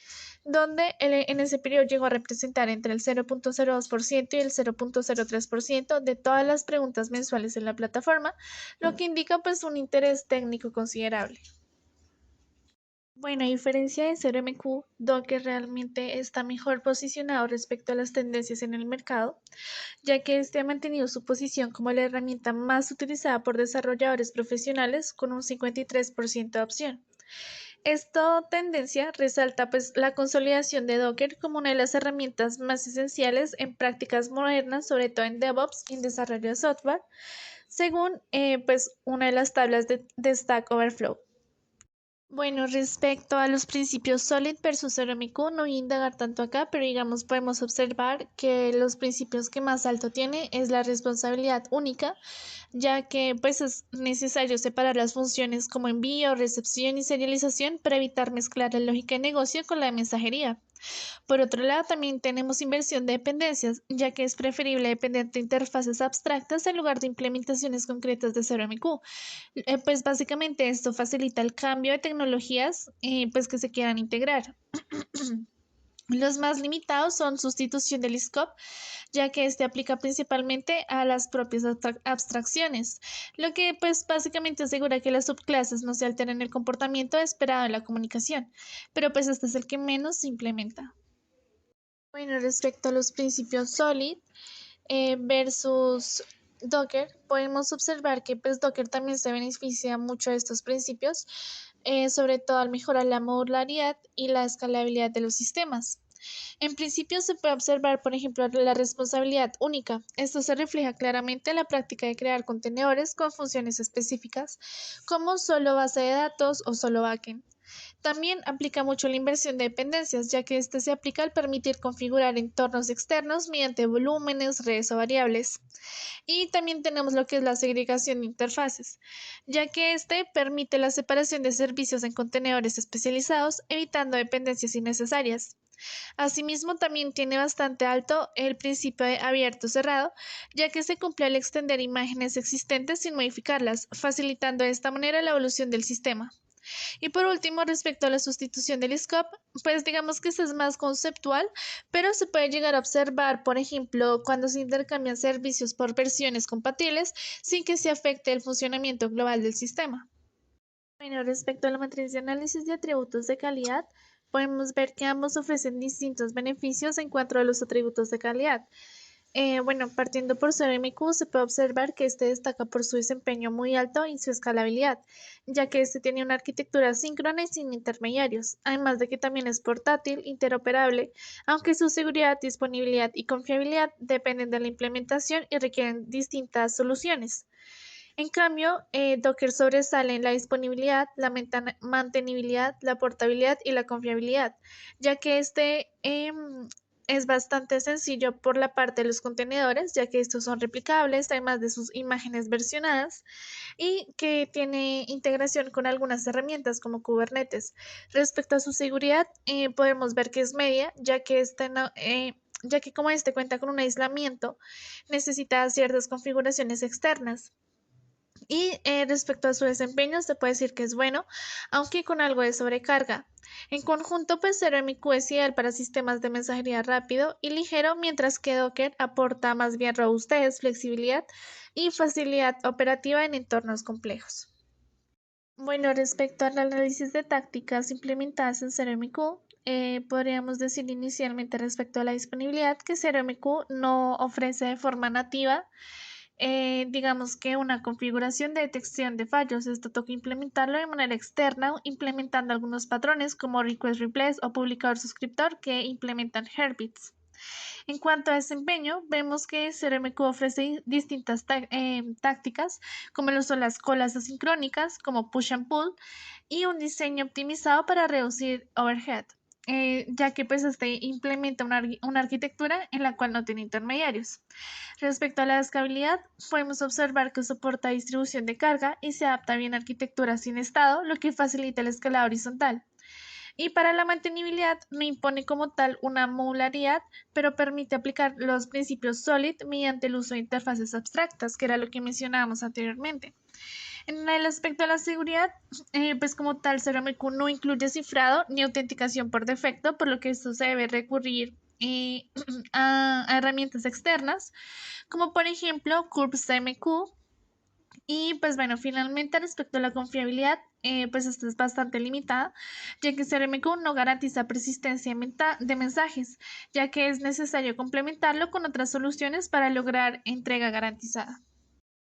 donde en ese periodo llegó a representar entre el 0.02% y el 0.03% de todas las preguntas mensuales en la plataforma, lo que indica pues un interés técnico considerable. Bueno, a diferencia de CRMQ, Docker realmente está mejor posicionado respecto a las tendencias en el mercado, ya que este ha mantenido su posición como la herramienta más utilizada por desarrolladores profesionales con un 53% de opción. Esta tendencia resalta pues la consolidación de Docker como una de las herramientas más esenciales en prácticas modernas, sobre todo en DevOps y en desarrollo de software, según pues una de las tablas de Stack Overflow. Bueno, respecto a los principios Solid versus Cerámico, no voy a indagar tanto acá, pero digamos podemos observar que los principios que más alto tiene es la responsabilidad única, ya que pues es necesario separar las funciones como envío, recepción y serialización para evitar mezclar la lógica de negocio con la de mensajería. Por otro lado, también tenemos inversión de dependencias, ya que es preferible depender de interfaces abstractas en lugar de implementaciones concretas de 0MQ. Pues básicamente esto facilita el cambio de tecnologías pues que se quieran integrar. Los más limitados son sustitución del scope, ya que este aplica principalmente a las propias abstracciones, lo que pues básicamente asegura que las subclases no se alteren el comportamiento esperado en la comunicación, pero pues este es el que menos se implementa. Bueno, respecto a los principios Solid versus Docker, podemos observar que pues, Docker también se beneficia mucho de estos principios, sobre todo al mejorar la modularidad y la escalabilidad de los sistemas. En principio se puede observar, por ejemplo, la responsabilidad única. Esto se refleja claramente en la práctica de crear contenedores con funciones específicas, como solo base de datos o solo backend. También aplica mucho la inversión de dependencias, ya que este se aplica al permitir configurar entornos externos mediante volúmenes, redes o variables. Y también tenemos lo que es la segregación de interfaces, ya que este permite la separación de servicios en contenedores especializados, evitando dependencias innecesarias. Asimismo, también tiene bastante alto el principio de abierto-cerrado, ya que se cumple al extender imágenes existentes sin modificarlas, facilitando de esta manera la evolución del sistema. Y por último, respecto a la sustitución del scope, pues digamos que esto es más conceptual, pero se puede llegar a observar, por ejemplo, cuando se intercambian servicios por versiones compatibles sin que se afecte el funcionamiento global del sistema. Bueno, respecto a la matriz de análisis de atributos de calidad, podemos ver que ambos ofrecen distintos beneficios en cuanto a los atributos de calidad. Bueno, partiendo por su RMQ, se puede observar que este destaca por su desempeño muy alto y su escalabilidad, ya que este tiene una arquitectura síncrona y sin intermediarios, además de que también es portátil, interoperable, aunque su seguridad, disponibilidad y confiabilidad dependen de la implementación y requieren distintas soluciones. En cambio, Docker sobresale en la disponibilidad, la mantenibilidad, la portabilidad y la confiabilidad, ya que este es bastante sencillo por la parte de los contenedores, ya que estos son replicables, además de sus imágenes versionadas, y que tiene integración con algunas herramientas como Kubernetes. Respecto a su seguridad, podemos ver que es media, ya que como este cuenta con un aislamiento, necesita ciertas configuraciones externas. Y respecto a su desempeño, se puede decir que es bueno, aunque con algo de sobrecarga. En conjunto, pues CeroMQ es ideal para sistemas de mensajería rápido y ligero, mientras que Docker aporta más bien robustez, flexibilidad y facilidad operativa en entornos complejos. Bueno, respecto al análisis de tácticas implementadas en CeroMQ, podríamos decir inicialmente respecto a la disponibilidad que CeroMQ no ofrece de forma nativa digamos que una configuración de detección de fallos. Esto toca implementarlo de manera externa, implementando algunos patrones como request replace o publicador suscriptor que implementan Herbits. En cuanto a desempeño, vemos que CRMQ ofrece distintas tácticas, como lo son las colas asincrónicas, como push and pull, y un diseño optimizado para reducir overhead. Ya que pues este implementa una arquitectura en la cual no tiene intermediarios. Respecto a la escalabilidad, podemos observar que soporta distribución de carga y se adapta bien a arquitecturas sin estado, lo que facilita la escala horizontal. Y para la mantenibilidad no impone como tal una modularidad, pero permite aplicar los principios SOLID mediante el uso de interfaces abstractas, que era lo que mencionábamos anteriormente. En el aspecto de la seguridad, pues como tal, CeroMQ no incluye cifrado ni autenticación por defecto, por lo que esto se debe recurrir a herramientas externas, como por ejemplo CurbsMQ. Y pues bueno, finalmente respecto a la confiabilidad, pues esta es bastante limitada, ya que CRMQ no garantiza persistencia de mensajes, ya que es necesario complementarlo con otras soluciones para lograr entrega garantizada.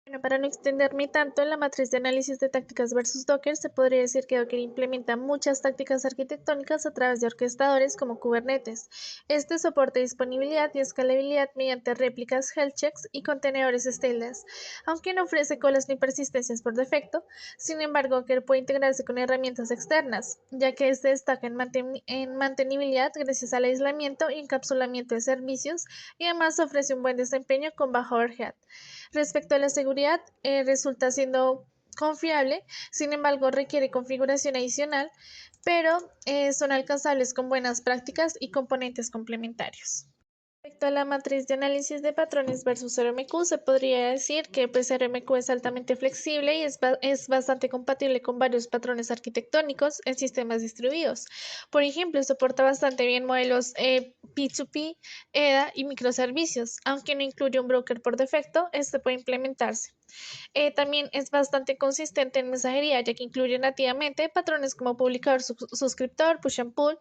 Bueno, para no extenderme tanto en la matriz de análisis de tácticas versus Docker, se podría decir que Docker implementa muchas tácticas arquitectónicas a través de orquestadores como Kubernetes. Este soporta disponibilidad y escalabilidad mediante réplicas, health checks y contenedores stateless, aunque no ofrece colas ni persistencias por defecto. Sin embargo, Docker puede integrarse con herramientas externas, ya que este destaca en mantenibilidad gracias al aislamiento y encapsulamiento de servicios y además ofrece un buen desempeño con bajo overhead. Respecto a la seguridad, resulta siendo confiable, sin embargo requiere configuración adicional, pero son alcanzables con buenas prácticas y componentes complementarios. Respecto a la matriz de análisis de patrones versus RMQ, se podría decir que pues RMQ es altamente flexible y es bastante compatible con varios patrones arquitectónicos en sistemas distribuidos. Por ejemplo, soporta bastante bien modelos P2P, EDA y microservicios. Aunque no incluye un broker por defecto, este puede implementarse. También es bastante consistente en mensajería, ya que incluye nativamente patrones como publicador suscriptor, push and pull,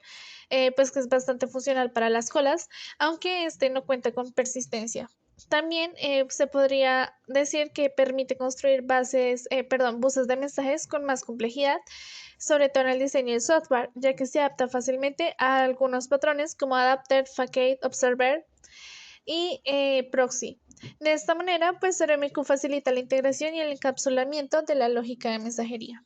pues que es bastante funcional para las colas, aunque este no cuenta con persistencia. También se podría decir que permite construir buses de mensajes con más complejidad, sobre todo en el diseño del software, ya que se adapta fácilmente a algunos patrones como adapter, facade, observer y proxy. De esta manera, pues RMQ facilita la integración y el encapsulamiento de la lógica de mensajería.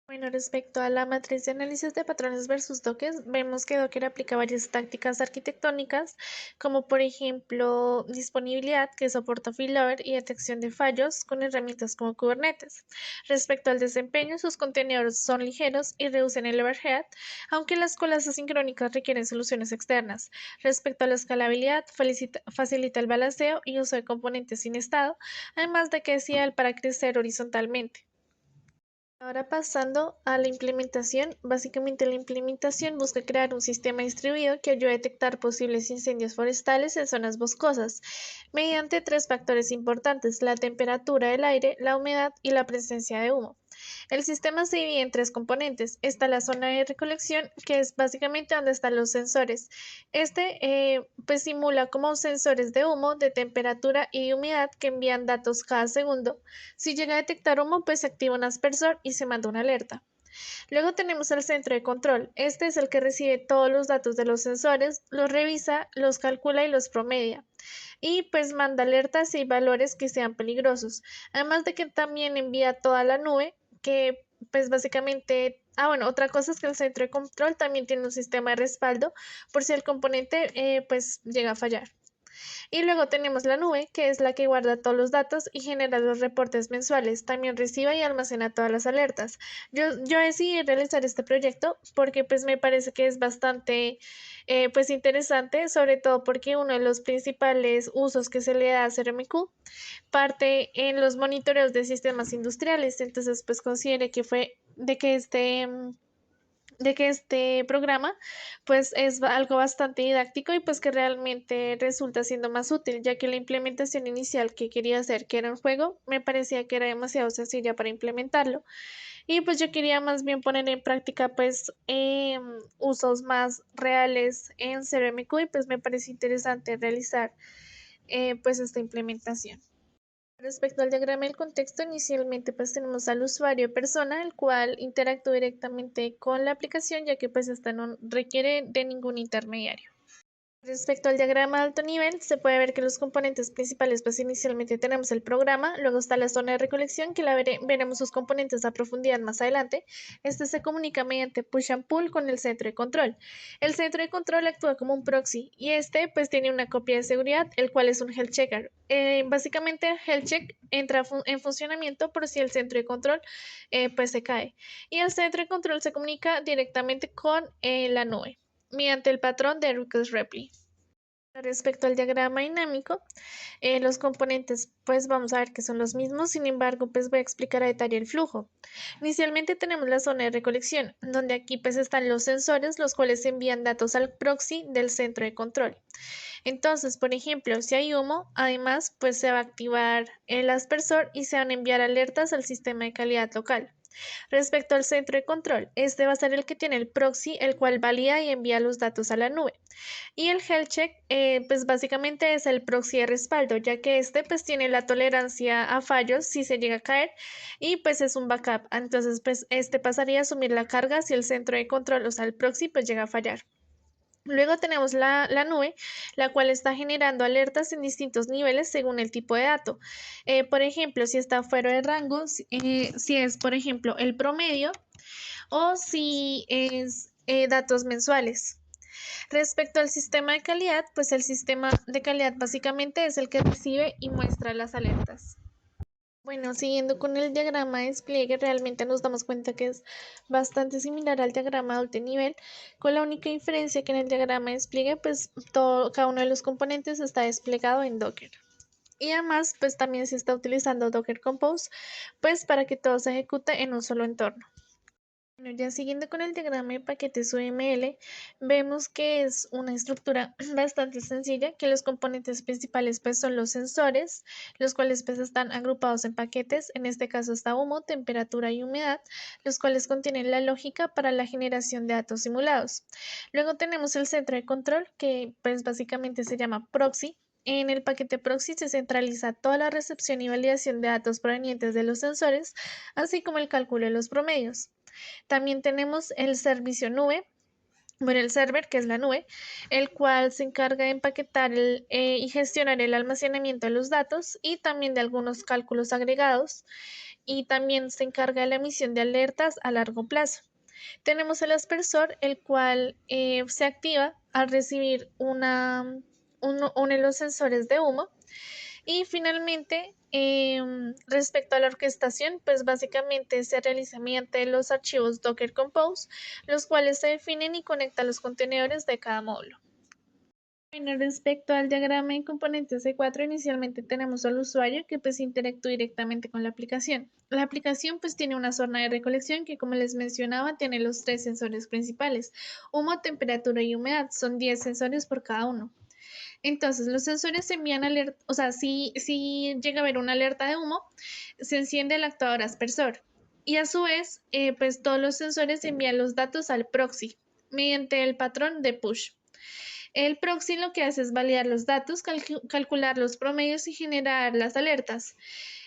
Bueno, respecto a la matriz de análisis de patrones versus Docker, vemos que Docker aplica varias tácticas arquitectónicas, como por ejemplo disponibilidad, que soporta failover y detección de fallos con herramientas como Kubernetes. Respecto al desempeño, sus contenedores son ligeros y reducen el overhead, aunque las colas asincrónicas requieren soluciones externas. Respecto a la escalabilidad, facilita el balanceo y uso de componentes sin estado, además de que es ideal para crecer horizontalmente. Ahora pasando a la implementación, básicamente la implementación busca crear un sistema distribuido que ayude a detectar posibles incendios forestales en zonas boscosas mediante tres factores importantes: la temperatura del aire, la humedad y la presencia de humo. El sistema se divide en tres componentes. Está la zona de recolección, que es básicamente donde están los sensores. Pues simula como sensores de humo, de temperatura y de humedad que envían datos cada segundo. Si llega a detectar humo, pues se activa un aspersor y se manda una alerta. Luego tenemos el centro de control. Este es el que recibe todos los datos de los sensores, los revisa, los calcula y los promedia. Y pues manda alertas si hay valores que sean peligrosos. Además de que también envía toda la nube, que pues básicamente, bueno, otra cosa es que el centro de control también tiene un sistema de respaldo por si el componente pues llega a fallar. Y luego tenemos la nube, que es la que guarda todos los datos y genera los reportes mensuales. También recibe y almacena todas las alertas. Yo decidí realizar este proyecto porque pues me parece que es bastante pues interesante, sobre todo porque uno de los principales usos que se le da a CRMQ parte en los monitoreos de sistemas industriales. Entonces pues consideré que fue de que este programa pues es algo bastante didáctico y pues que realmente resulta siendo más útil, ya que la implementación inicial que quería hacer, que era un juego, me parecía que era demasiado sencilla para implementarlo, y pues yo quería más bien poner en práctica pues usos más reales en CRMQ, y pues me parece interesante realizar pues esta implementación. Respecto al diagrama del contexto, inicialmente pues tenemos al usuario persona, el cual interactúa directamente con la aplicación, ya que pues esta no requiere de ningún intermediario. Respecto al diagrama de alto nivel, se puede ver que los componentes principales, pues inicialmente tenemos el programa, luego está la zona de recolección, que veremos sus componentes a profundidad más adelante. Este se comunica mediante push and pull con el centro de control. El centro de control actúa como un proxy y este pues tiene una copia de seguridad, el cual es un health checker. Básicamente el health check entra en funcionamiento por si el centro de control pues se cae. Y el centro de control se comunica directamente con la nube mediante el patrón de Request Repli. Respecto al diagrama dinámico, los componentes pues vamos a ver que son los mismos, sin embargo pues voy a explicar a detalle el flujo. Inicialmente tenemos la zona de recolección, donde aquí pues están los sensores, los cuales envían datos al proxy del centro de control. Entonces, por ejemplo, si hay humo, además pues se va a activar el aspersor y se van a enviar alertas al sistema de calidad local. Respecto al centro de control, este va a ser el que tiene el proxy, el cual valida y envía los datos a la nube. Y el health check, pues básicamente es el proxy de respaldo, ya que este pues tiene la tolerancia a fallos si se llega a caer, y pues es un backup. Entonces pues este pasaría a asumir la carga si el centro de control, o sea el proxy, pues llega a fallar. Luego tenemos la nube, la cual está generando alertas en distintos niveles según el tipo de dato. Por ejemplo, si está fuera de rango, si es, por ejemplo, el promedio, o si es datos mensuales. Respecto al sistema de calidad, pues el sistema de calidad básicamente es el que recibe y muestra las alertas. Bueno, siguiendo con el diagrama de despliegue, realmente nos damos cuenta que es bastante similar al diagrama de alto nivel, con la única diferencia que en el diagrama de despliegue, pues cada uno de los componentes está desplegado en Docker. Y además, pues también se está utilizando Docker Compose, pues para que todo se ejecute en un solo entorno. Bueno, ya siguiendo con el diagrama de paquetes UML, vemos que es una estructura bastante sencilla, que los componentes principales pues son los sensores, los cuales pues están agrupados en paquetes, en este caso está humo, temperatura y humedad, los cuales contienen la lógica para la generación de datos simulados. Luego tenemos el centro de control, que pues básicamente se llama proxy. En el paquete proxy se centraliza toda la recepción y validación de datos provenientes de los sensores, así como el cálculo de los promedios. También tenemos el servicio nube, bueno, el server, que es la nube, el cual se encarga de empaquetar y gestionar el almacenamiento de los datos y también de algunos cálculos agregados, y también se encarga de la emisión de alertas a largo plazo. Tenemos el aspersor, el cual se activa al recibir uno de los sensores de humo. Y finalmente, respecto a la orquestación, pues básicamente se realiza mediante los archivos Docker Compose, los cuales se definen y conectan los contenedores de cada módulo. Bueno, respecto al diagrama de componentes C4, inicialmente tenemos al usuario que pues interactúa directamente con la aplicación. La aplicación pues tiene una zona de recolección que, como les mencionaba, tiene los tres sensores principales: humo, temperatura y humedad. Son 10 sensores por cada uno. Entonces, los sensores envían alerta, o sea, si llega a haber una alerta de humo, se enciende el actuador aspersor. Y a su vez, pues todos los sensores envían los datos al proxy mediante el patrón de push. El proxy lo que hace es validar los datos, calcular los promedios y generar las alertas.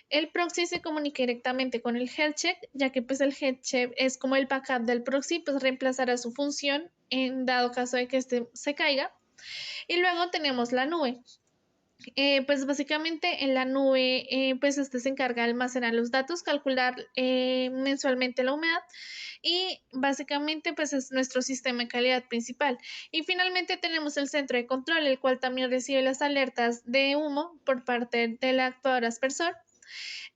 El proxy se comunica directamente con el health check, ya que pues el health check es como el backup del proxy, pues reemplazará su función en dado caso de que este se caiga. Y luego tenemos la nube. Pues básicamente en la nube, pues este se encarga de almacenar los datos, calcular mensualmente la humedad, y básicamente pues es nuestro sistema de calidad principal. Y finalmente tenemos el centro de control, el cual también recibe las alertas de humo por parte del actuador aspersor,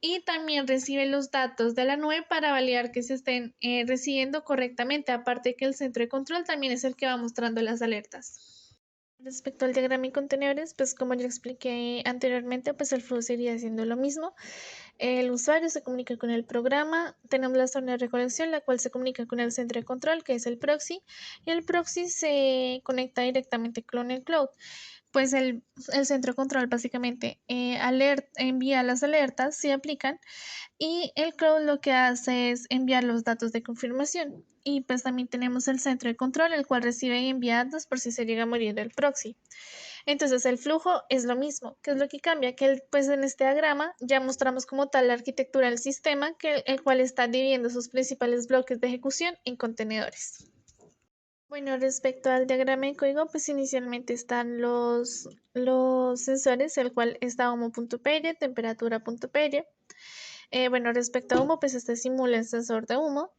y también recibe los datos de la nube para validar que se estén recibiendo correctamente, aparte que el centro de control también es el que va mostrando las alertas. Respecto al diagrama y contenedores, pues como ya expliqué anteriormente, pues el flujo sería siendo lo mismo. El usuario se comunica con el programa, tenemos la zona de recolección, la cual se comunica con el centro de control, que es el proxy, y el proxy se conecta directamente con el cloud. Pues el centro de control básicamente envía las alertas si aplican, y el cloud lo que hace es enviar los datos de confirmación. Y pues también tenemos el centro de control, el cual recibe y envía datos por si se llega a morir el proxy. Entonces el flujo es lo mismo. ¿Qué es lo que cambia? Que pues en este diagrama ya mostramos como tal la arquitectura del sistema, el cual está dividiendo sus principales bloques de ejecución en contenedores. Bueno, respecto al diagrama de código, pues inicialmente están los sensores, el cual está humo.py, temperatura.py. Bueno, respecto a humo, pues este simula el sensor de humo,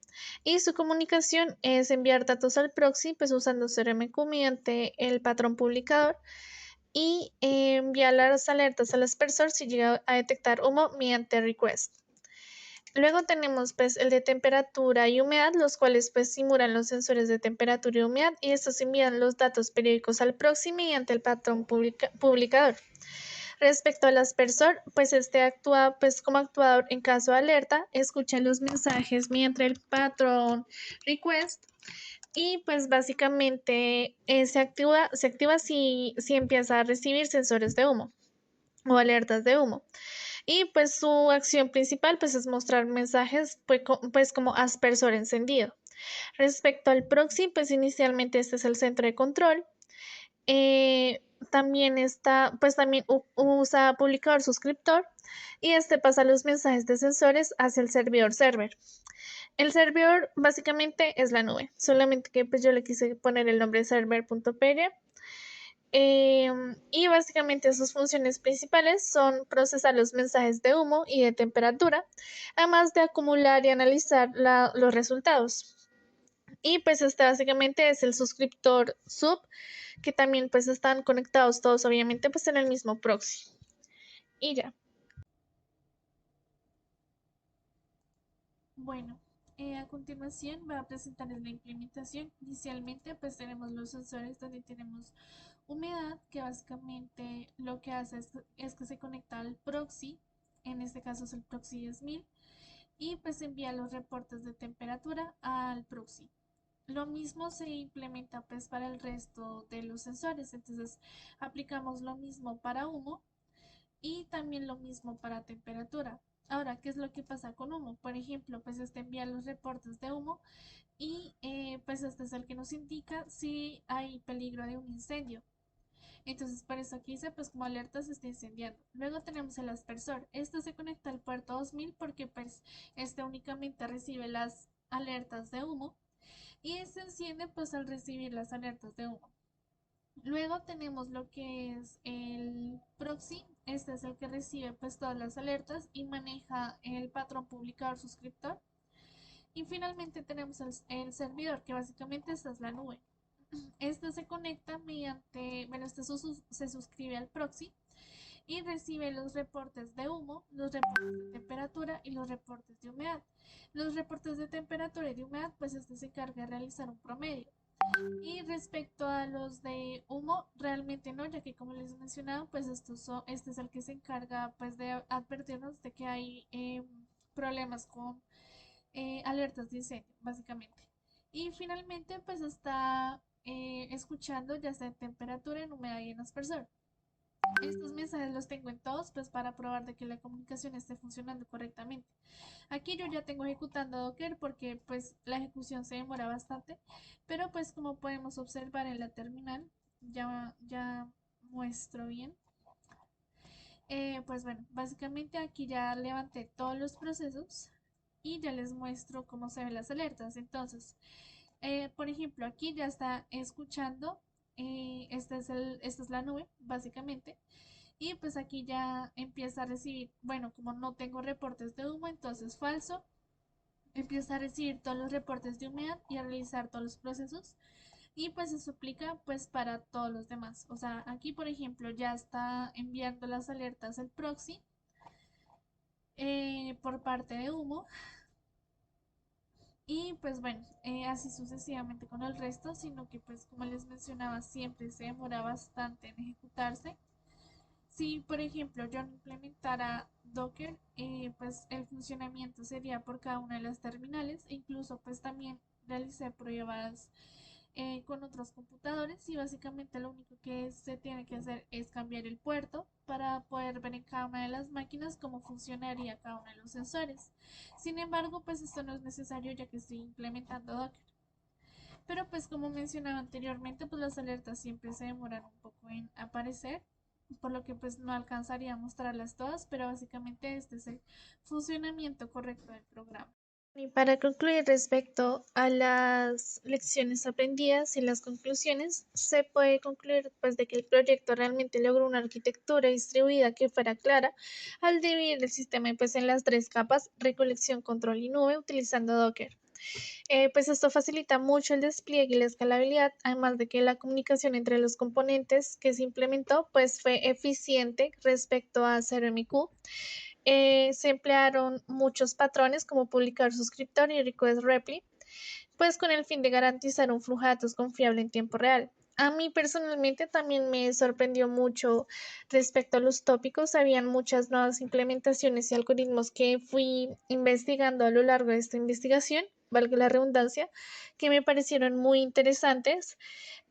y su comunicación es enviar datos al proxy, pues usando CRMQ mediante el patrón publicador, y enviar las alertas al aspersor si llega a detectar humo mediante request. Luego tenemos pues el de temperatura y humedad, los cuales pues simulan los sensores de temperatura y humedad, y estos envían los datos periódicos al proxy mediante el patrón publicador. Respecto al aspersor, pues este actúa pues como actuador en caso de alerta, escucha los mensajes mediante el patrón request, y pues básicamente se activa si empieza a recibir sensores de humo o alertas de humo. Y pues su acción principal pues es mostrar mensajes pues como aspersor encendido. Respecto al proxy, pues inicialmente este es el centro de control. También está, pues también usa publicador suscriptor, y este pasa los mensajes de sensores hacia el servidor. El servidor básicamente es la nube, solamente que pues yo le quise poner el nombre server.py. Y básicamente sus funciones principales son procesar los mensajes de humo y de temperatura, además de acumular y analizar los resultados. Y pues este básicamente es el suscriptor sub, que también pues están conectados todos obviamente pues en el mismo proxy. Y ya. Bueno, a continuación voy a presentarles la implementación. Inicialmente pues tenemos los sensores donde tenemos humedad, que básicamente lo que hace es que se conecta al proxy, en este caso es el proxy 10.000, y pues envía los reportes de temperatura al proxy. Lo mismo se implementa pues para el resto de los sensores, entonces aplicamos lo mismo para humo y también lo mismo para temperatura. Ahora, ¿qué es lo que pasa con humo? Por ejemplo, pues este envía los reportes de humo y pues este es el que nos indica si hay peligro de un incendio. Entonces, por eso aquí dice, pues como alerta se está incendiando. Luego tenemos el aspersor. Este se conecta al puerto 2000 porque pues este únicamente recibe las alertas de humo y se enciende pues al recibir las alertas de humo. Luego tenemos lo que es el proxy. Este es el que recibe pues todas las alertas y maneja el patrón publicador suscriptor. Y finalmente tenemos el servidor, que básicamente esta es la nube. Este se conecta mediante, bueno, este se suscribe al proxy y recibe los reportes de humo, los reportes de temperatura y los reportes de humedad. Los reportes de temperatura y de humedad, pues este se encarga de realizar un promedio. Y respecto a los de humo, realmente no, ya que como les he mencionado, pues este es el que se encarga pues de advertirnos de que hay problemas con alertas de incendio, básicamente. Y finalmente pues está escuchando ya sea en temperatura, en humedad y en aspersor. Estos mensajes los tengo en todos pues para probar de que la comunicación esté funcionando correctamente. Aquí yo ya tengo ejecutando Docker porque pues la ejecución se demora bastante, pero pues como podemos observar en la terminal, ya muestro bien. Pues bueno, básicamente aquí ya levanté todos los procesos y ya les muestro cómo se ven las alertas. Entonces, por ejemplo, aquí ya está escuchando, esta es la nube, básicamente. Y pues aquí ya empieza a recibir, bueno, como no tengo reportes de humo, entonces falso, empieza a recibir todos los reportes de humedad y a realizar todos los procesos. Y pues eso aplica pues para todos los demás. O sea, aquí por ejemplo ya está enviando las alertas el proxy por parte de humo. Y pues bueno, así sucesivamente con el resto, sino que pues como les mencionaba, siempre se demora bastante en ejecutarse. Si, por ejemplo, yo no implementara Docker, pues el funcionamiento sería por cada una de las terminales e incluso pues también realicé pruebas con otros computadores y básicamente lo único que se tiene que hacer es cambiar el puerto para poder ver en cada una de las máquinas cómo funcionaría cada uno de los sensores. Sin embargo, pues esto no es necesario ya que estoy implementando Docker. Pero pues como mencionaba anteriormente, pues las alertas siempre se demoran un poco en aparecer, por lo que pues no alcanzaría a mostrarlas todas, pero básicamente este es el funcionamiento correcto del programa. Y para concluir respecto a las lecciones aprendidas y las conclusiones, se puede concluir pues de que el proyecto realmente logró una arquitectura distribuida que fuera clara al dividir el sistema pues en las tres capas, recolección, control y nube, utilizando Docker. Pues esto facilita mucho el despliegue y la escalabilidad, además de que la comunicación entre los componentes que se implementó pues fue eficiente respecto a CRMQ. Se emplearon muchos patrones como publicar suscriptor y request reply, pues con el fin de garantizar un flujo de datos confiable en tiempo real. A mí personalmente también me sorprendió mucho respecto a los tópicos. Habían muchas nuevas implementaciones y algoritmos que fui investigando a lo largo de esta investigación, valga la redundancia, que me parecieron muy interesantes.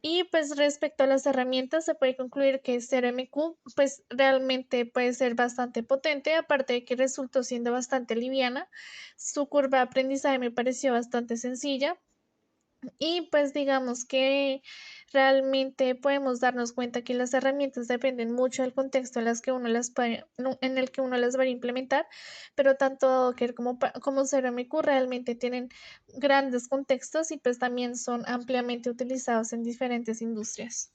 Y pues respecto a las herramientas, se puede concluir que CRMQ pues realmente puede ser bastante potente, aparte de que resultó siendo bastante liviana. Su curva de aprendizaje me pareció bastante sencilla y pues digamos que realmente podemos darnos cuenta que las herramientas dependen mucho del contexto en las que uno las en el que uno las va a implementar, pero tanto Docker como CRMQ realmente tienen grandes contextos y pues también son ampliamente utilizados en diferentes industrias.